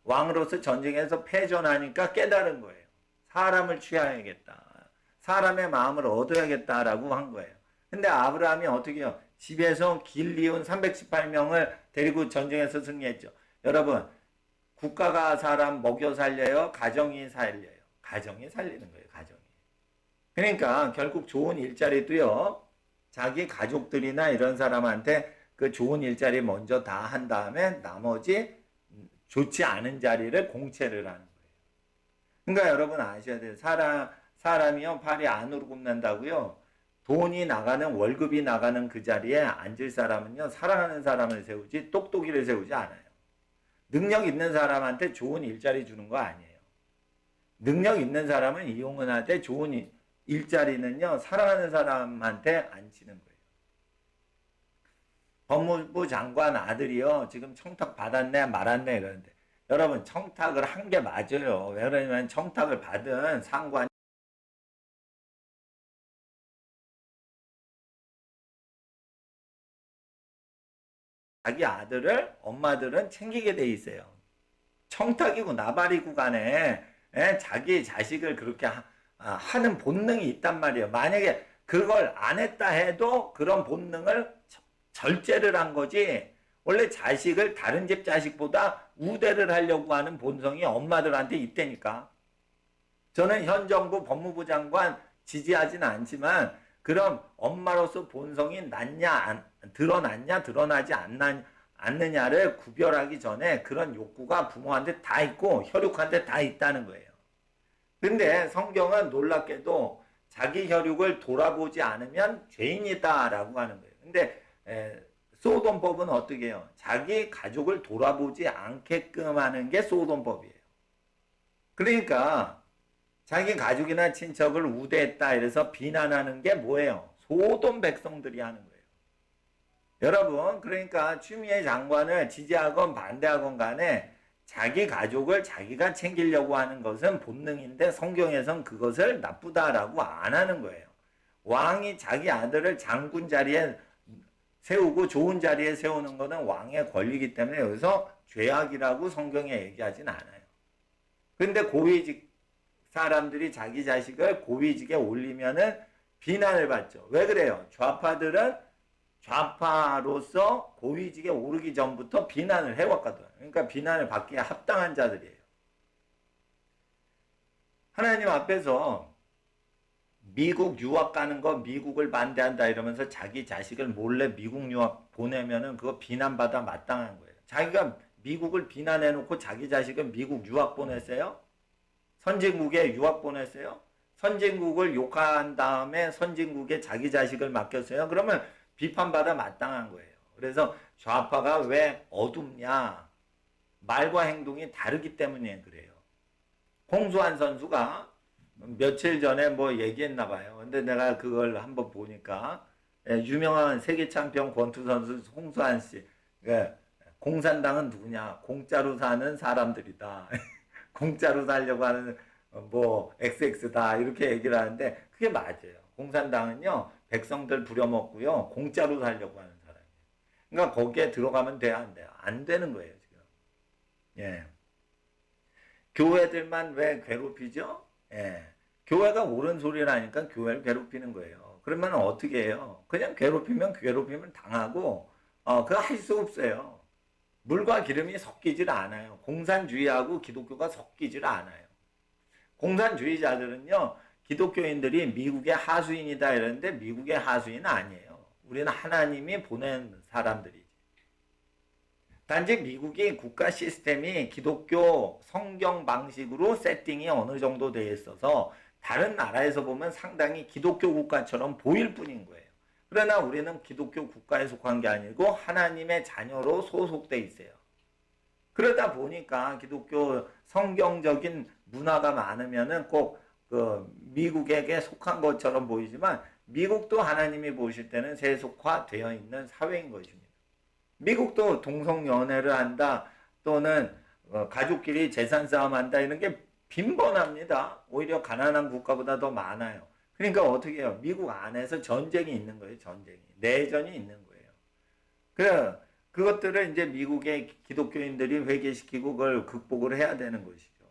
S1: 왕으로서 전쟁에서 패전하니까 깨달은 거예요. 사람을 취해야겠다. 사람의 마음을 얻어야겠다라고 한 거예요. 근데 아브라함이 어떻게 해요? 집에서 길리온 318명을 데리고 전쟁에서 승리했죠. 여러분, 국가가 사람 먹여 살려요? 가정이 살려요? 가정이 살리는 거예요. 가정이. 그러니까 결국 좋은 일자리도요. 자기 가족들이나 이런 사람한테 그 좋은 일자리 먼저 다 한 다음에 나머지 좋지 않은 자리를 공채를 하는 거예요. 그러니까 여러분 아셔야 돼요. 사람이요. 팔이 안으로 굽는다고요. 돈이 나가는 월급이 나가는 그 자리에 앉을 사람은요. 사랑하는 사람을 세우지 똑똑이를 세우지 않아요. 능력 있는 사람한테 좋은 일자리 주는 거 아니에요. 능력 있는 사람은 이용을 하되 좋은 일자리는요. 사랑하는 사람한테 앉히는 거예요. 법무부 장관 아들이요. 지금 청탁 받았네 말았네 그러는데 여러분 청탁을 한 게 맞아요. 왜 그러냐면 청탁을 받은 상관이 자기 아들을 엄마들은 챙기게 돼 있어요. 청탁이고 나발이고 간에 자기 자식을 그렇게 하는 본능이 있단 말이에요. 만약에 그걸 안 했다 해도 그런 본능을 절제를 한 거지 원래 자식을 다른 집 자식보다 우대를 하려고 하는 본성이 엄마들한테 있다니까. 저는 현 정부 법무부 장관 지지하지는 않지만 그럼 엄마로서 본성이 드러났냐 드러나지 않느냐를 구별하기 전에 그런 욕구가 부모한테 다 있고 혈육한테 다 있다는 거예요. 근데 성경은 놀랍게도 자기 혈육을 돌아보지 않으면 죄인이다라고 하는 거예요. 근데 소돔법은 어떻게 해요? 자기 가족을 돌아보지 않게끔 하는 게 소돔법이에요. 그러니까 자기 가족이나 친척을 우대했다 이래서 비난하는 게 뭐예요? 소돔 백성들이 하는 거예요. 여러분 그러니까 추미애 장관을 지지하건 반대하건 간에 자기 가족을 자기가 챙기려고 하는 것은 본능인데 성경에선 그것을 나쁘다라고 안 하는 거예요. 왕이 자기 아들을 장군 자리에 세우고 좋은 자리에 세우는 것은 왕의 권리이기 때문에 여기서 죄악이라고 성경에 얘기하진 않아요. 근데 고위직 사람들이 자기 자식을 고위직에 올리면은 비난을 받죠. 왜 그래요? 좌파들은 좌파로서 고위직에 오르기 전부터 비난을 해왔거든. 그러니까 비난을 받기에 합당한 자들이에요. 하나님 앞에서 미국 유학 가는 거 미국을 반대한다 이러면서 자기 자식을 몰래 미국 유학 보내면은 그거 비난받아 마땅한 거예요. 자기가 미국을 비난해놓고 자기 자식은 미국 유학 보냈어요? 선진국에 유학 보냈어요? 선진국을 욕한 다음에 선진국에 자기 자식을 맡겼어요? 그러면 비판받아 마땅한 거예요. 그래서 좌파가 왜 어둡냐? 말과 행동이 다르기 때문에 그래요. 홍수환 선수가 며칠 전에 뭐 얘기했나 봐요. 근데 내가 그걸 한번 보니까 유명한 세계 챔피언 권투 선수 홍수환 씨. 공산당은 누구냐? 공짜로 사는 사람들이다. 공짜로 살려고 하는 뭐 XX다 이렇게 얘기를 하는데 그게 맞아요. 공산당은요 백성들 부려먹고요 공짜로 살려고 하는 사람이에요. 그러니까 거기에 들어가면 돼야 안 돼요? 안 되는 거예요 지금. 예. 교회들만 왜 괴롭히죠? 예. 교회가 옳은 소리를 하니까 교회를 괴롭히는 거예요. 그러면 어떻게 해요? 그냥 괴롭히면 당하고 그거 할 수 없어요. 물과 기름이 섞이질 않아요. 공산주의하고 기독교가 섞이질 않아요. 공산주의자들은요, 기독교인들이 미국의 하수인이다 이러는데 미국의 하수인은 아니에요. 우리는 하나님이 보낸 사람들이지. 단지 미국이 국가 시스템이 기독교 성경 방식으로 세팅이 어느 정도 되어 있어서 다른 나라에서 보면 상당히 기독교 국가처럼 보일 뿐인 거예요. 그러나 우리는 기독교 국가에 속한 게 아니고 하나님의 자녀로 소속돼 있어요. 그러다 보니까 기독교 성경적인 문화가 많으면은 꼭 그 미국에게 속한 것처럼 보이지만 미국도 하나님이 보실 때는 세속화되어 있는 사회인 것입니다. 미국도 동성연애를 한다 또는 가족끼리 재산 싸움한다 이런 게 빈번합니다. 오히려 가난한 국가보다 더 많아요. 그러니까 어떻게 해요? 미국 안에서 전쟁이 있는 거예요. 전쟁이. 내전이 있는 거예요. 그것들을 이제 미국의 기독교인들이 회개시키고 그걸 극복을 해야 되는 것이죠.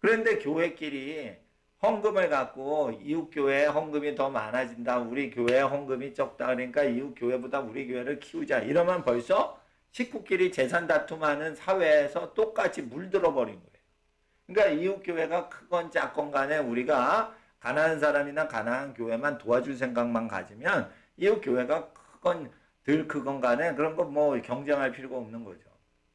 S1: 그런데 교회끼리 헌금을 갖고 이웃교회에 헌금이 더 많아진다. 우리 교회에 헌금이 적다. 그러니까 이웃교회보다 우리 교회를 키우자. 이러면 벌써 식구끼리 재산 다툼하는 사회에서 똑같이 물들어 버린 거예요. 그러니까 이웃교회가 크건 작건 간에 우리가 가난한 사람이나 가난한 교회만 도와줄 생각만 가지면 이웃교회가 크건 덜 크건 간에 그런 거 뭐 경쟁할 필요가 없는 거죠.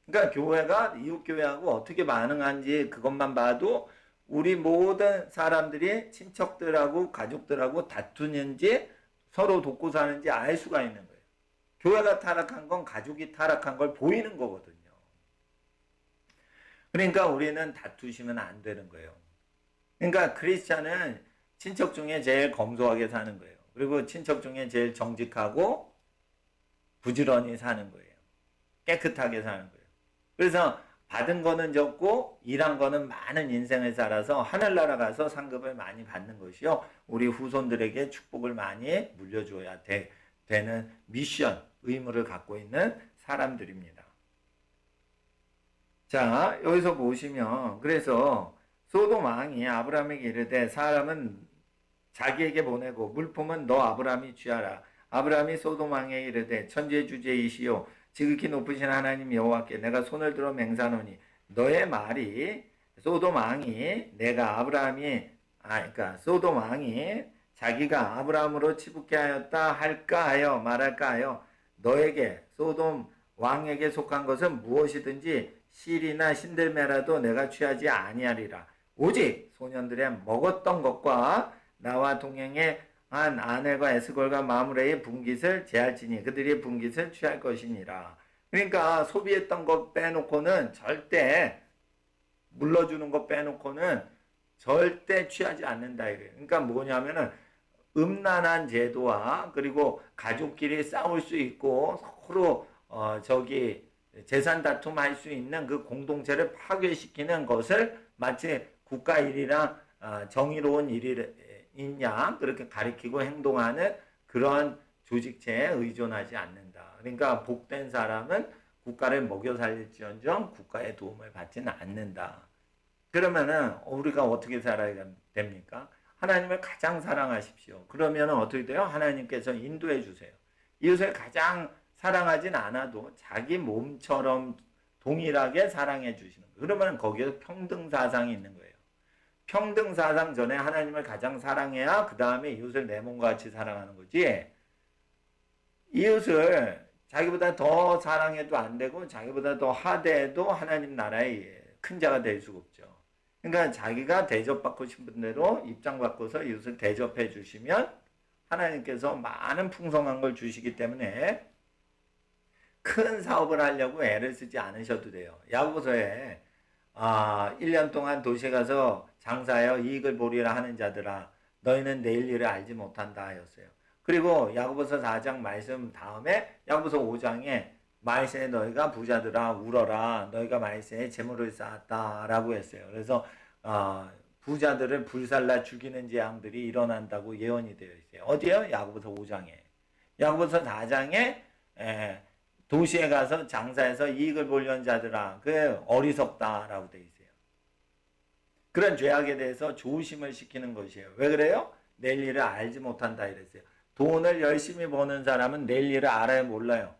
S1: 그러니까 교회가 이웃교회하고 어떻게 반응하는지 그것만 봐도 우리 모든 사람들이 친척들하고 가족들하고 다투는지 서로 돕고 사는지 알 수가 있는 거예요. 교회가 타락한 건 가족이 타락한 걸 보이는 거거든요. 그러니까 우리는 다투시면 안 되는 거예요. 그러니까 크리스찬은 친척 중에 제일 검소하게 사는 거예요. 그리고 친척 중에 제일 정직하고 부지런히 사는 거예요. 깨끗하게 사는 거예요. 그래서 받은 거는 적고 일한 거는 많은 인생을 살아서 하늘나라 가서 상급을 많이 받는 것이요. 우리 후손들에게 축복을 많이 물려줘야 되는 미션, 의무를 갖고 있는 사람들입니다. 자, 여기서 보시면 그래서 소돔 왕이 아브라함에게 이르되 사람은 자기에게 보내고 물품은 너 아브라함이 취하라. 아브라함이 소돔 왕에게 이르되 천지주제이시오 지극히 높으신 하나님 여호와께 내가 손을 들어 맹세하노니 너의 말이 소돔 왕이 그러니까 소돔 왕이 자기가 아브라함으로 치붙게 하였다 할까 하여 말할까 하여 너에게 소돔 왕에게 속한 것은 무엇이든지 실이나 신들매라도 내가 취하지 아니하리라. 오직 소년들의 먹었던 것과 나와 동행해 한 아넬과 에스골과 마므레의 분깃을 제할지니 그들이 분깃을 취할 것이니라. 그러니까 소비했던 것 빼놓고는 절대 물러주는 것 빼놓고는 절대 취하지 않는다 이거예요. 그러니까 뭐냐면은 음란한 제도와 그리고 가족끼리 싸울 수 있고 서로 재산 다툼할 수 있는 그 공동체를 파괴시키는 것을 마치 국가 일이나 정의로운 일이냐 그렇게 가리키고 행동하는 그러한 조직체에 의존하지 않는다. 그러니까 복된 사람은 국가를 먹여 살릴지언정 국가의 도움을 받지는 않는다. 그러면은 우리가 어떻게 살아야 됩니까? 하나님을 가장 사랑하십시오. 그러면 어떻게 돼요? 하나님께서 인도해 주세요. 이웃을 가장 사랑하진 않아도 자기 몸처럼 동일하게 사랑해 주시는 거예요. 그러면 거기에 평등사상이 있는 거예요. 평등사상 전에 하나님을 가장 사랑해야 그 다음에 이웃을 내 몸과 같이 사랑하는 거지. 이웃을 자기보다 더 사랑해도 안 되고 자기보다 더 하대해도 하나님 나라의 큰 자가 될 수가 없죠. 그러니까 자기가 대접받고 싶은 대로 입장 바꿔서 이웃을 대접해 주시면 하나님께서 많은 풍성한 걸 주시기 때문에 큰 사업을 하려고 애를 쓰지 않으셔도 돼요. 야고보서에 1년 동안 도시에 가서 장사하여 이익을 보리라 하는 자들아 너희는 내일 일을 알지 못한다 하였어요. 그리고 야고보서 4장 말씀 다음에 야고보서 5장에 말세에 너희가 부자들아 울어라 너희가 말세에 재물을 쌓았다 라고 했어요. 그래서 부자들을 불살라 죽이는 재앙들이 일어난다고 예언이 되어 있어요. 어디요? 야고보서 5장에. 야고보서 4장에 도시에 가서 장사해서 이익을 보려는 자들아 그 어리석다라고 되어 있어요. 그런 죄악에 대해서 조심을 시키는 것이에요. 왜 그래요? 내일 일을 알지 못한다 이랬어요. 돈을 열심히 버는 사람은 내일 일을 알아요 몰라요?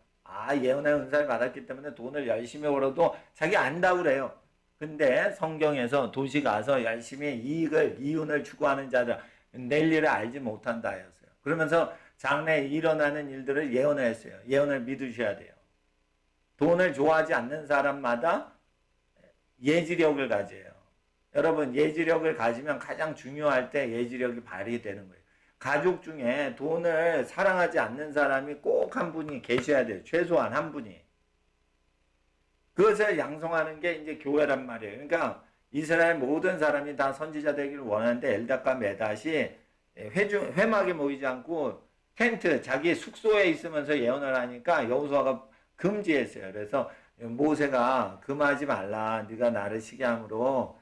S1: 예언의 은사를 받았기 때문에 돈을 열심히 벌어도 자기 안다고 그래요. 근데 성경에서 도시 가서 열심히 이윤을 추구하는 자들, 낼 일을 알지 못한다 하였어요. 그러면서 장래에 일어나는 일들을 예언했어요. 예언을 믿으셔야 돼요. 돈을 좋아하지 않는 사람마다 예지력을 가져요. 여러분, 예지력을 가지면 가장 중요할 때 예지력이 발휘되는 거예요. 가족 중에 돈을 사랑하지 않는 사람이 꼭 한 분이 계셔야 돼요. 최소한 한 분이. 그것을 양성하는 게 이제 교회란 말이에요. 그러니까 이스라엘 모든 사람이 다 선지자 되기를 원하는데 엘닷과 메닷이 회막에 모이지 않고 텐트, 자기 숙소에 있으면서 예언을 하니까 여호수아가 금지했어요. 그래서 모세가 금하지 말라. 네가 나를 시기함으로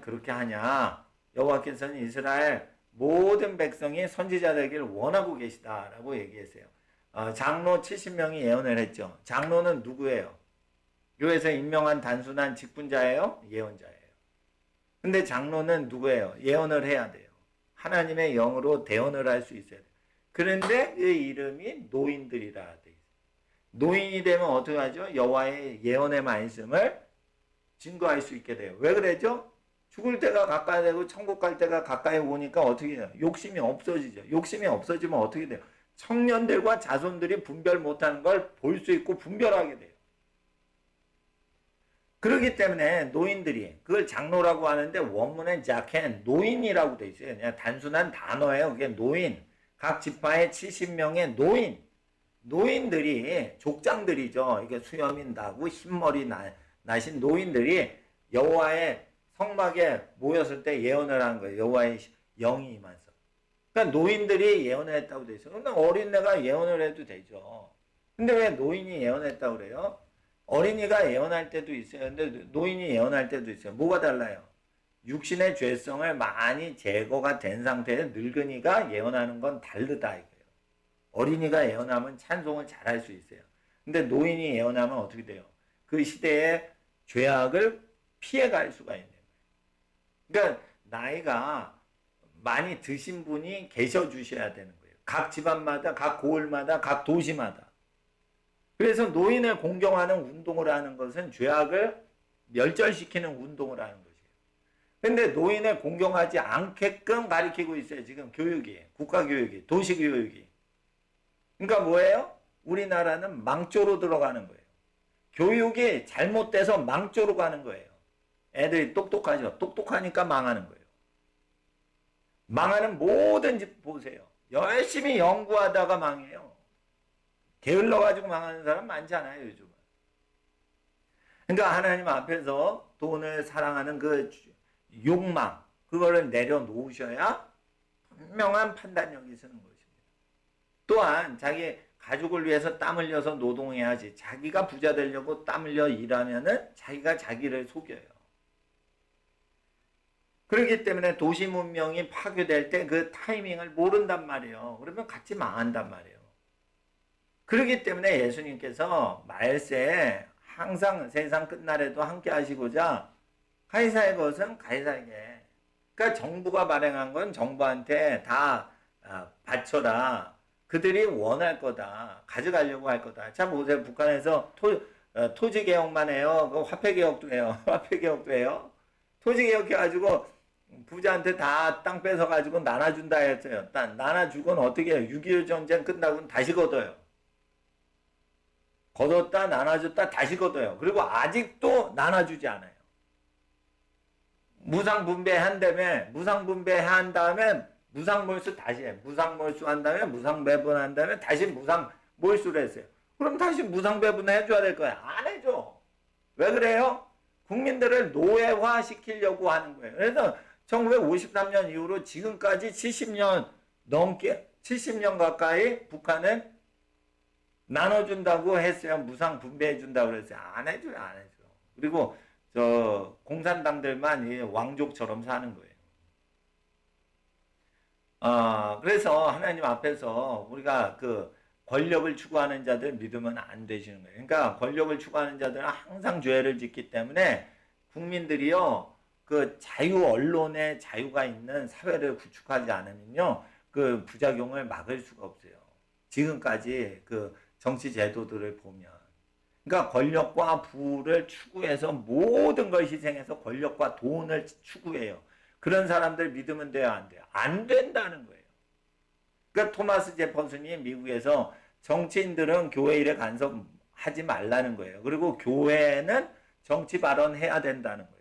S1: 그렇게 하냐. 여호와께서는 이스라엘 모든 백성이 선지자 되기를 원하고 계시다라고 얘기했어요. 장로 70명이 예언을 했죠. 장로는 누구예요? 교회에서 임명한 단순한 직분자예요? 예언자예요. 근데 장로는 누구예요? 예언을 해야 돼요. 하나님의 영으로 대언을 할 수 있어야 돼요. 그런데 그 이름이 노인들이라 돼 있어요. 노인이 되면 어떻게 하죠? 여호와의 예언의 말씀을 증거할 수 있게 돼요. 왜 그러죠? 죽을 때가 가까이 되고 천국 갈 때가 가까이 오니까 어떻게 돼요? 욕심이 없어지죠. 욕심이 없어지면 어떻게 돼요? 청년들과 자손들이 분별 못하는 걸 볼 수 있고 분별하게 돼요. 그렇기 때문에 노인들이 그걸 장로라고 하는데 원문엔 자켄 노인이라고 돼 있어요. 그냥 단순한 단어예요. 그게 노인. 각 지파의 70명의 노인들이 족장들이죠. 이게 수염이 나고 흰머리 나신 노인들이 여호와의 성막에 모였을 때 예언을 한 거예요. 여호와의 영이 임해서. 그러니까 노인들이 예언을 했다고 돼 있어요. 그럼 어린애가 예언을 해도 되죠. 근데 왜 노인이 예언했다고 그래요? 어린이가 예언할 때도 있어요. 근데 노인이 예언할 때도 있어요. 뭐가 달라요? 육신의 죄성을 많이 제거가 된 상태의 늙은이가 예언하는 건 다르다 이거예요. 어린이가 예언하면 찬송을 잘할 수 있어요. 근데 노인이 예언하면 어떻게 돼요? 그 시대의 죄악을 피해갈 수가 있는 거예요. 그러니까 나이가 많이 드신 분이 계셔 주셔야 되는 거예요. 각 집안마다, 각 고을마다, 각 도시마다. 그래서 노인을 공경하는 운동을 하는 것은 죄악을 멸절시키는 운동을 하는 것이에요. 근데 노인을 공경하지 않게끔 가르치고 있어요. 지금 교육이, 국가교육이, 도시교육이. 그러니까 뭐예요? 우리나라는 망조로 들어가는 거예요. 교육이 잘못돼서 망조로 가는 거예요. 애들이 똑똑하죠. 똑똑하니까 망하는 거예요. 망하는 모든 집 보세요. 열심히 연구하다가 망해요. 게을러가지고 망하는 사람 많지 않아요, 요즘은. 그러니까 하나님 앞에서 돈을 사랑하는 그 욕망, 그거를 내려놓으셔야 분명한 판단력이 서는 것입니다. 또한 자기 가족을 위해서 땀 흘려서 노동해야지. 자기가 부자 되려고 땀 흘려 일하면은 자기가 자기를 속여요. 그렇기 때문에 도시 문명이 파괴될 때 그 타이밍을 모른단 말이에요. 그러면 같이 망한단 말이에요. 그렇기 때문에 예수님께서 말세에 항상 세상 끝날에도 함께 하시고자 가이사의 것은 가이사에게. 그러니까 정부가 발행한 건 정부한테 다 바쳐라. 그들이 원할 거다. 가져가려고 할 거다. 자 보세요. 북한에서 토지개혁만 해요. 그 화폐개혁도 해요. 화폐개혁도 해요. 토지개혁해가지고 부자한테 다 땅 뺏어가지고 나눠준다 했어요. 나눠주고는 어떻게 해요? 6.25 전쟁 끝나고는 다시 걷어요. 걷었다 나눠줬다 다시 걷어요. 그리고 아직도 나눠주지 않아요. 무상분배한 다음에 무상몰수 다시 해. 무상몰수 한 다음에 무상배분한 다음에 다시 무상몰수를 했어요. 그럼 다시 무상배분 해줘야 될 거야. 안 해줘. 왜 그래요? 국민들을 노예화 시키려고 하는 거예요. 그래서 1953년 이후로 지금까지 70년 가까이 북한은 나눠준다고 했어요. 무상 분배해준다고 그랬어요. 안 해줘요. 그리고 공산당들만 왕족처럼 사는 거예요. 그래서 하나님 앞에서 우리가 그 권력을 추구하는 자들 믿으면 안 되시는 거예요. 그러니까 권력을 추구하는 자들은 항상 죄를 짓기 때문에 국민들이요, 그 언론의 자유가 있는 사회를 구축하지 않으면요, 그 부작용을 막을 수가 없어요. 지금까지 그 정치 제도들을 보면. 그러니까 권력과 부를 추구해서 모든 걸 희생해서 권력과 돈을 추구해요. 그런 사람들 믿으면 돼요, 안 돼요? 안 된다는 거예요. 그러니까 토마스 제퍼슨이 미국에서 정치인들은 교회 일에 간섭하지 말라는 거예요. 그리고 교회는 정치 발언해야 된다는 거예요.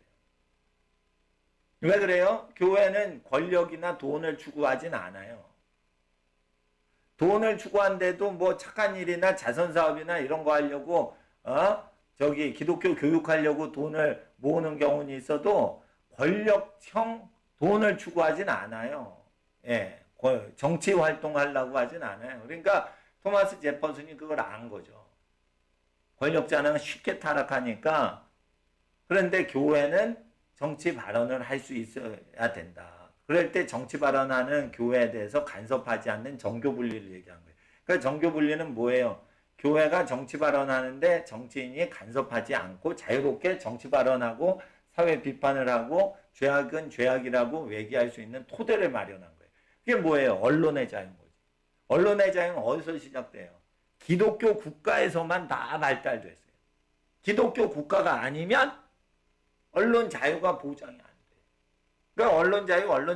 S1: 왜 그래요? 교회는 권력이나 돈을 추구하진 않아요. 돈을 추구한데도 뭐 착한 일이나 자선사업이나 이런 거 하려고 기독교 교육하려고 돈을 모으는 경우는 있어도 권력형 돈을 추구하진 않아요. 예, 정치 활동하려고 하진 않아요. 그러니까 토마스 제퍼슨이 그걸 안 거죠. 권력자는 쉽게 타락하니까. 그런데 교회는 정치 발언을 할 수 있어야 된다. 그럴 때 정치 발언하는 교회에 대해서 간섭하지 않는 정교 분리를 얘기한 거예요. 그러니까 정교 분리는 뭐예요? 교회가 정치 발언하는데 정치인이 간섭하지 않고 자유롭게 정치 발언하고 사회 비판을 하고 죄악은 죄악이라고 외기할 수 있는 토대를 마련한 거예요. 그게 뭐예요? 언론의 자유인 거지. 언론의 자유는 어디서 시작돼요? 기독교 국가에서만 다 발달됐어요. 기독교 국가가 아니면 언론 자유가 보장이 안 돼요. 그러니까 언론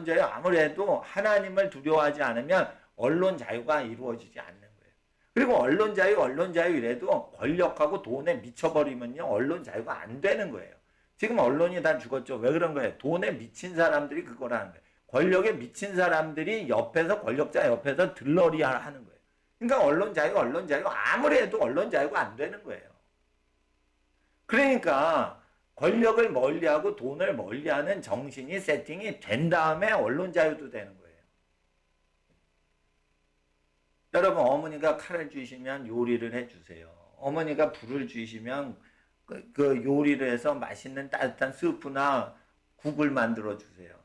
S1: 자유 아무래도 하나님을 두려워하지 않으면 언론 자유가 이루어지지 않는 거예요. 그리고 언론 자유 이래도 권력하고 돈에 미쳐버리면요 언론 자유가 안 되는 거예요. 지금 언론이 다 죽었죠. 왜 그런 거예요? 돈에 미친 사람들이 그거라는 거예요. 권력에 미친 사람들이 옆에서 권력자 옆에서 들러리 하는 거예요. 그러니까 언론 자유 아무리 해도 언론 자유가 안 되는 거예요. 그러니까 권력을 멀리하고 돈을 멀리하는 정신이 세팅이 된 다음에 언론 자유도 되는 거예요. 여러분 어머니가 칼을 쥐시면 요리를 해주세요. 어머니가 불을 쥐시면 그 요리를 해서 맛있는 따뜻한 스프나 국을 만들어 주세요.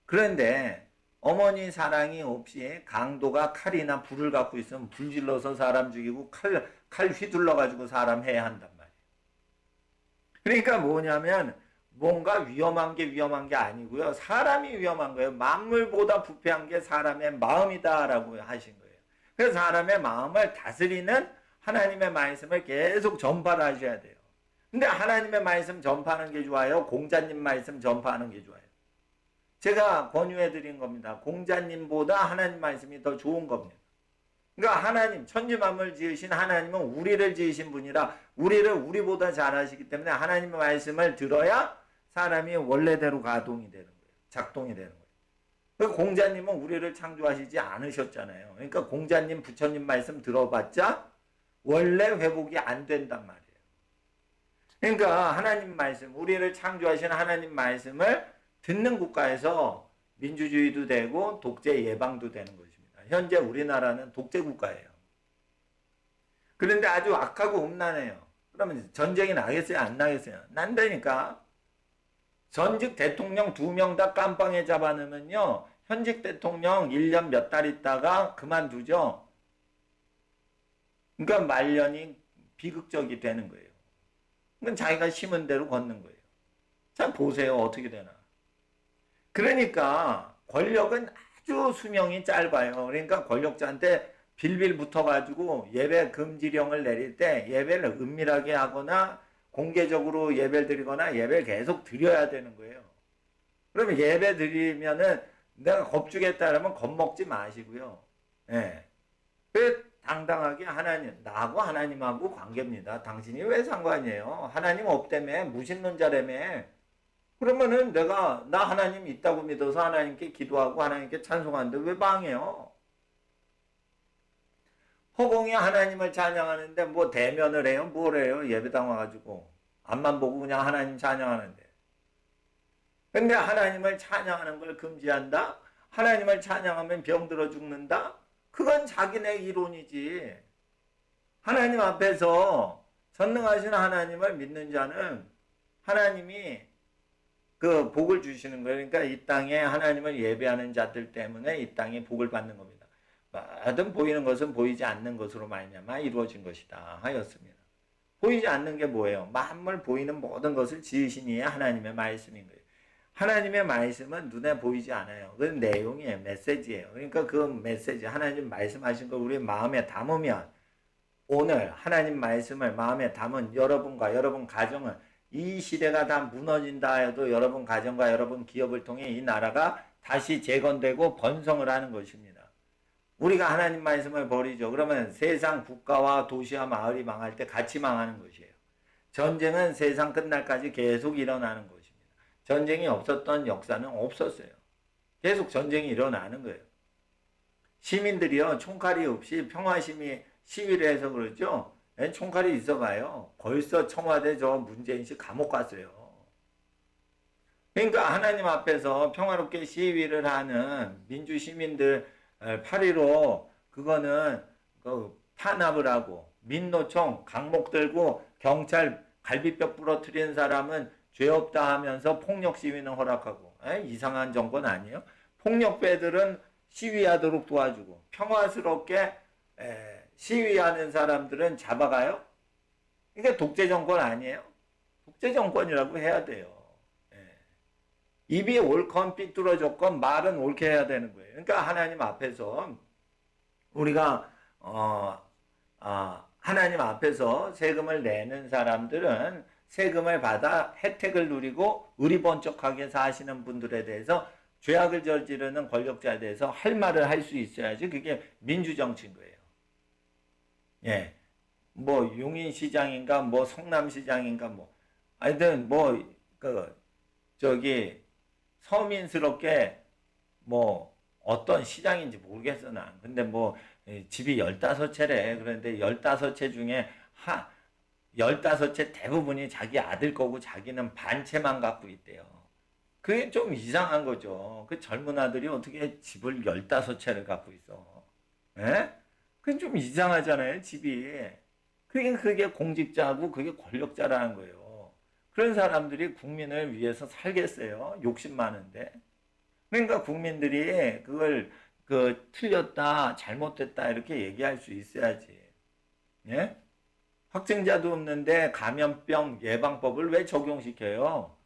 S1: 그런데 어머니 사랑이 없이 강도가 칼이나 불을 갖고 있으면 불질러서 사람 죽이고 칼 휘둘러 가지고 사람 해야 한단 말이에요. 그러니까 뭐냐면 뭔가 위험한 게 아니고요. 사람이 위험한 거예요. 만물보다 부패한 게 사람의 마음이다라고 하신 거예요. 그래서 사람의 마음을 다스리는 하나님의 말씀을 계속 전파를 하셔야 돼요. 근데 하나님의 말씀 전파하는 게 좋아요? 공자님 말씀 전파하는 게 좋아요? 제가 권유해 드린 겁니다. 공자님보다 하나님 말씀이 더 좋은 겁니다. 그러니까 하나님, 천지만물 지으신 하나님은 우리를 지으신 분이라 우리를 우리보다 잘 아시기 때문에 하나님의 말씀을 들어야 사람이 원래대로 가동이 되는 거예요. 작동이 되는 거예요. 공자님은 우리를 창조하시지 않으셨잖아요. 그러니까 공자님, 부처님 말씀 들어봤자 원래 회복이 안 된단 말이에요. 그러니까 하나님 말씀, 우리를 창조하신 하나님 말씀을 듣는 국가에서 민주주의도 되고 독재 예방도 되는 것입니다. 현재 우리나라는 독재 국가예요. 그런데 아주 악하고 음란해요. 그러면 전쟁이 나겠어요? 안 나겠어요? 난다니까. 전직 대통령 2명 다 깜빵에 잡아놓으면요. 현직 대통령 1년 몇 달 있다가 그만두죠. 그러니까 말년이 비극적이 되는 거예요. 그건 자기가 심은 대로 걷는 거예요. 자, 보세요. 어떻게 되나. 그러니까 권력은 아주 수명이 짧아요. 그러니까 권력자한테 빌빌 붙어가지고 예배 금지령을 내릴 때 예배를 은밀하게 하거나 공개적으로 예배를 드리거나 예배를 계속 드려야 되는 거예요. 그러면 예배 드리면은 내가 겁주겠다 그러면 겁먹지 마시고요. 예. 당당하게 하나님, 나하고 하나님하고 관계입니다. 당신이 왜 상관이에요? 하나님 없다며, 무신론자라며. 그러면은 나 하나님 있다고 믿어서 하나님께 기도하고 하나님께 찬송하는데 왜 방해요? 허공이 하나님을 찬양하는데 뭐 대면을 해요? 뭘 해요? 예배당 와가지고. 앞만 보고 그냥 하나님 찬양하는데. 근데 하나님을 찬양하는 걸 금지한다? 하나님을 찬양하면 병들어 죽는다? 그건 자기네 이론이지. 하나님 앞에서 전능하신 하나님을 믿는 자는 하나님이 그 복을 주시는 거예요. 그러니까 이 땅에 하나님을 예배하는 자들 때문에 이 땅에 복을 받는 겁니다. 모든 보이는 것은 보이지 않는 것으로 말미암아 이루어진 것이다 하였습니다. 보이지 않는 게 뭐예요? 만물 보이는 모든 것을 지으신 이의 하나님의 말씀인 거예요. 하나님의 말씀은 눈에 보이지 않아요. 그건 내용이에요. 메시지예요. 그러니까 그 메시지, 하나님 말씀하신 걸 우리 마음에 담으면 오늘 하나님 말씀을 마음에 담은 여러분과 여러분 가정은 이 시대가 다 무너진다 해도 여러분 가정과 여러분 기업을 통해 이 나라가 다시 재건되고 번성을 하는 것입니다. 우리가 하나님 말씀을 버리죠. 그러면 세상 국가와 도시와 마을이 망할 때 같이 망하는 것이에요. 전쟁은 세상 끝날까지 계속 일어나는 것입니다. 전쟁이 없었던 역사는 없었어요. 계속 전쟁이 일어나는 거예요. 시민들이요, 총칼이 없이 시위를 해서 그러죠. 총칼이 있어봐요. 벌써 청와대 저 문재인 씨 감옥 갔어요. 그러니까 하나님 앞에서 평화롭게 시위를 하는 민주 시민들 8.15 그거는 탄압을 하고 민노총 강목 들고 경찰 갈비뼈 부러뜨리는 사람은 죄 없다 하면서 폭력 시위는 허락하고 이상한 정권 아니에요? 폭력배들은 시위하도록 도와주고 평화스럽게 시위하는 사람들은 잡아가요? 이게 독재 정권 아니에요? 독재 정권이라고 해야 돼요. 입이 옳건 삐뚤어졌건 말은 옳게 해야 되는 거예요. 그러니까 하나님 앞에서 우리가 하나님 앞에서 세금을 내는 사람들은 세금을 받아 혜택을 누리고 의리번쩍하게 사시는 분들에 대해서 죄악을 저지르는 권력자에 대해서 할 말을 할 수 있어야지 그게 민주정치인 거예요. 예. 뭐 용인시장인가 뭐 성남시장인가 뭐 하여튼 서민스럽게 뭐 어떤 시장인지 모르겠어 난. 근데 뭐 집이 15채래. 그런데 15채 중에 15채 대부분이 자기 아들 거고 자기는 반 채만 갖고 있대요. 그게 좀 이상한 거죠. 그 젊은 아들이 어떻게 집을 15채를 갖고 있어. 예? 그건 좀 이상하잖아요, 집이. 그게 공직자고 그게 권력자라는 거예요. 그런 사람들이 국민을 위해서 살겠어요? 욕심 많은데. 그러니까 국민들이 그걸 틀렸다, 잘못됐다 이렇게 얘기할 수 있어야지. 예? 확진자도 없는데 감염병 예방법을 왜 적용시켜요?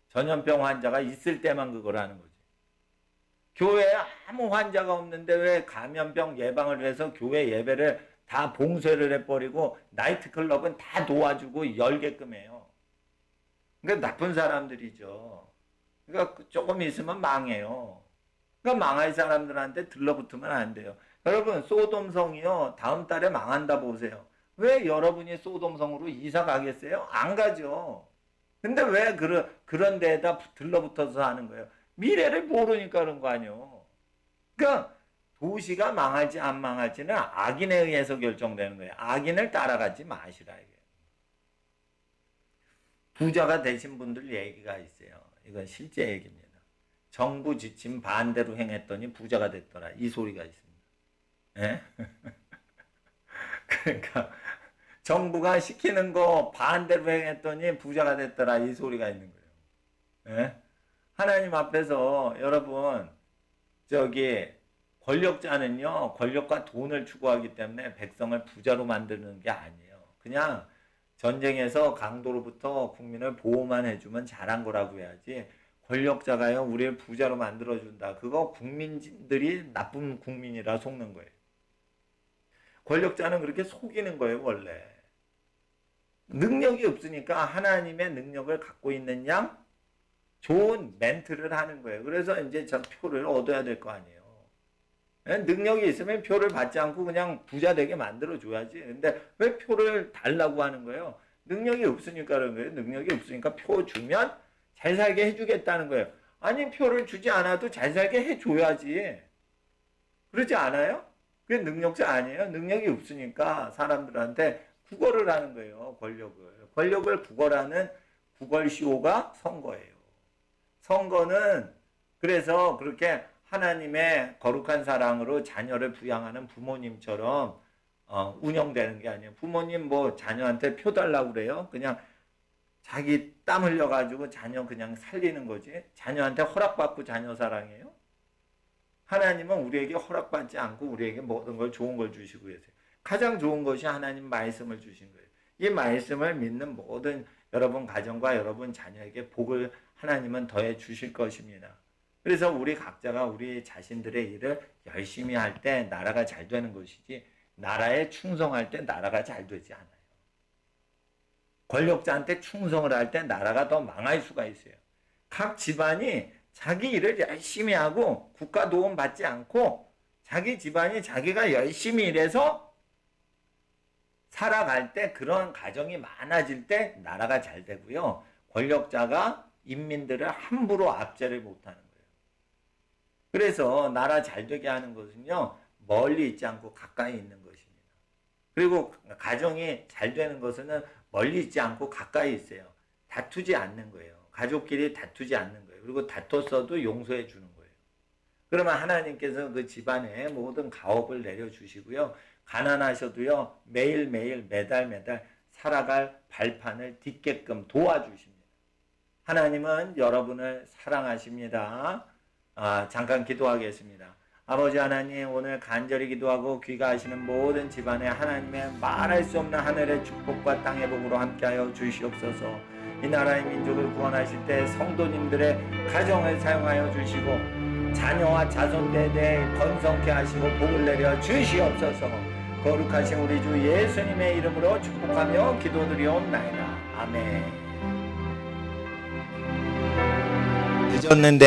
S1: 전염병 환자가 있을 때만 그걸 하는 거지. 교회에 아무 환자가 없는데 왜 감염병 예방을 해서 교회 예배를 다 봉쇄를 해버리고 나이트클럽은 다 도와주고 열게끔 해요. 그러니까 나쁜 사람들이죠. 그러니까 조금 있으면 망해요. 그러니까 망할 사람들한테 들러붙으면 안 돼요. 여러분 소돔성이요 다음 달에 망한다 보세요. 왜 여러분이 소돔성으로 이사 가겠어요? 안 가죠. 근데 왜 그런 데에다 들러붙어서 하는 거예요? 미래를 모르니까 그런 거 아니에요. 그러니까 도시가 망할지 안 망할지는 악인에 의해서 결정되는 거예요. 악인을 따라가지 마시라 이게. 부자가 되신 분들 얘기가 있어요. 이건 실제 얘기입니다. 정부 지침 반대로 행했더니 부자가 됐더라. 이 소리가 있습니다. 예? 그러니까 정부가 시키는 거 반대로 행했더니 부자가 됐더라. 이 소리가 있는 거예요. 예? 하나님 앞에서 여러분 권력자는요 권력과 돈을 추구하기 때문에 백성을 부자로 만드는 게 아니에요. 그냥 전쟁에서 강도로부터 국민을 보호만 해주면 잘한 거라고 해야지 권력자가요 우리를 부자로 만들어준다. 그거 국민들이 나쁜 국민이라 속는 거예요. 권력자는 그렇게 속이는 거예요 원래. 능력이 없으니까 하나님의 능력을 갖고 있는 양 좋은 멘트를 하는 거예요. 그래서 이제 저 표를 얻어야 될 거 아니에요. 능력이 있으면 표를 받지 않고 그냥 부자 되게 만들어줘야지. 근데 왜 표를 달라고 하는 거예요? 능력이 없으니까 그런 거예요. 능력이 없으니까 표 주면 잘 살게 해주겠다는 거예요. 아니 표를 주지 않아도 잘 살게 해줘야지. 그러지 않아요? 그게 능력자 아니에요? 능력이 없으니까 사람들한테 구걸을 하는 거예요. 권력을 구걸하는 구걸시효가 선거예요. 선거는 그래서 그렇게 하나님의 거룩한 사랑으로 자녀를 부양하는 부모님처럼 운영되는 게 아니에요. 부모님 뭐 자녀한테 표 달라고 그래요? 그냥 자기 땀 흘려가지고 자녀 그냥 살리는 거지. 자녀한테 허락받고 자녀 사랑해요? 하나님은 우리에게 허락받지 않고 우리에게 모든 걸 좋은 걸 주시고 계세요. 가장 좋은 것이 하나님 말씀을 주신 거예요. 이 말씀을 믿는 모든 여러분 가정과 여러분 자녀에게 복을 하나님은 더해 주실 것입니다. 그래서 우리 각자가 우리 자신들의 일을 열심히 할 때 나라가 잘 되는 것이지 나라에 충성할 때 나라가 잘 되지 않아요. 권력자한테 충성을 할 때 나라가 더 망할 수가 있어요. 각 집안이 자기 일을 열심히 하고 국가 도움 받지 않고 자기 집안이 자기가 열심히 일해서 살아갈 때, 그런 가정이 많아질 때 나라가 잘 되고요. 권력자가 인민들을 함부로 압제를 못하는 거예요. 그래서 나라 잘 되게 하는 것은요, 멀리 있지 않고 가까이 있는 것입니다. 그리고 가정이 잘 되는 것은 멀리 있지 않고 가까이 있어요. 다투지 않는 거예요. 가족끼리 다투지 않는 거예요. 그리고 다퉜어도 용서해 주는 거예요. 그러면 하나님께서 그 집안에 모든 가업을 내려주시고요. 가난하셔도요, 매일매일 매달 살아갈 발판을 딛게끔 도와주십니다. 하나님은 여러분을 사랑하십니다. 잠깐 기도하겠습니다. 아버지 하나님, 오늘 간절히 기도하고 귀가하시는 모든 집안에 하나님의 말할 수 없는 하늘의 축복과 땅의 복으로 함께하여 주시옵소서. 이 나라의 민족을 구원하실 때 성도님들의 가정을 사용하여 주시고 자녀와 자손대대 번성케 하시고 복을 내려 주시옵소서. 거룩하신 우리 주 예수님의 이름으로 축복하며 기도드리옵나이다. 아멘. 늦었는데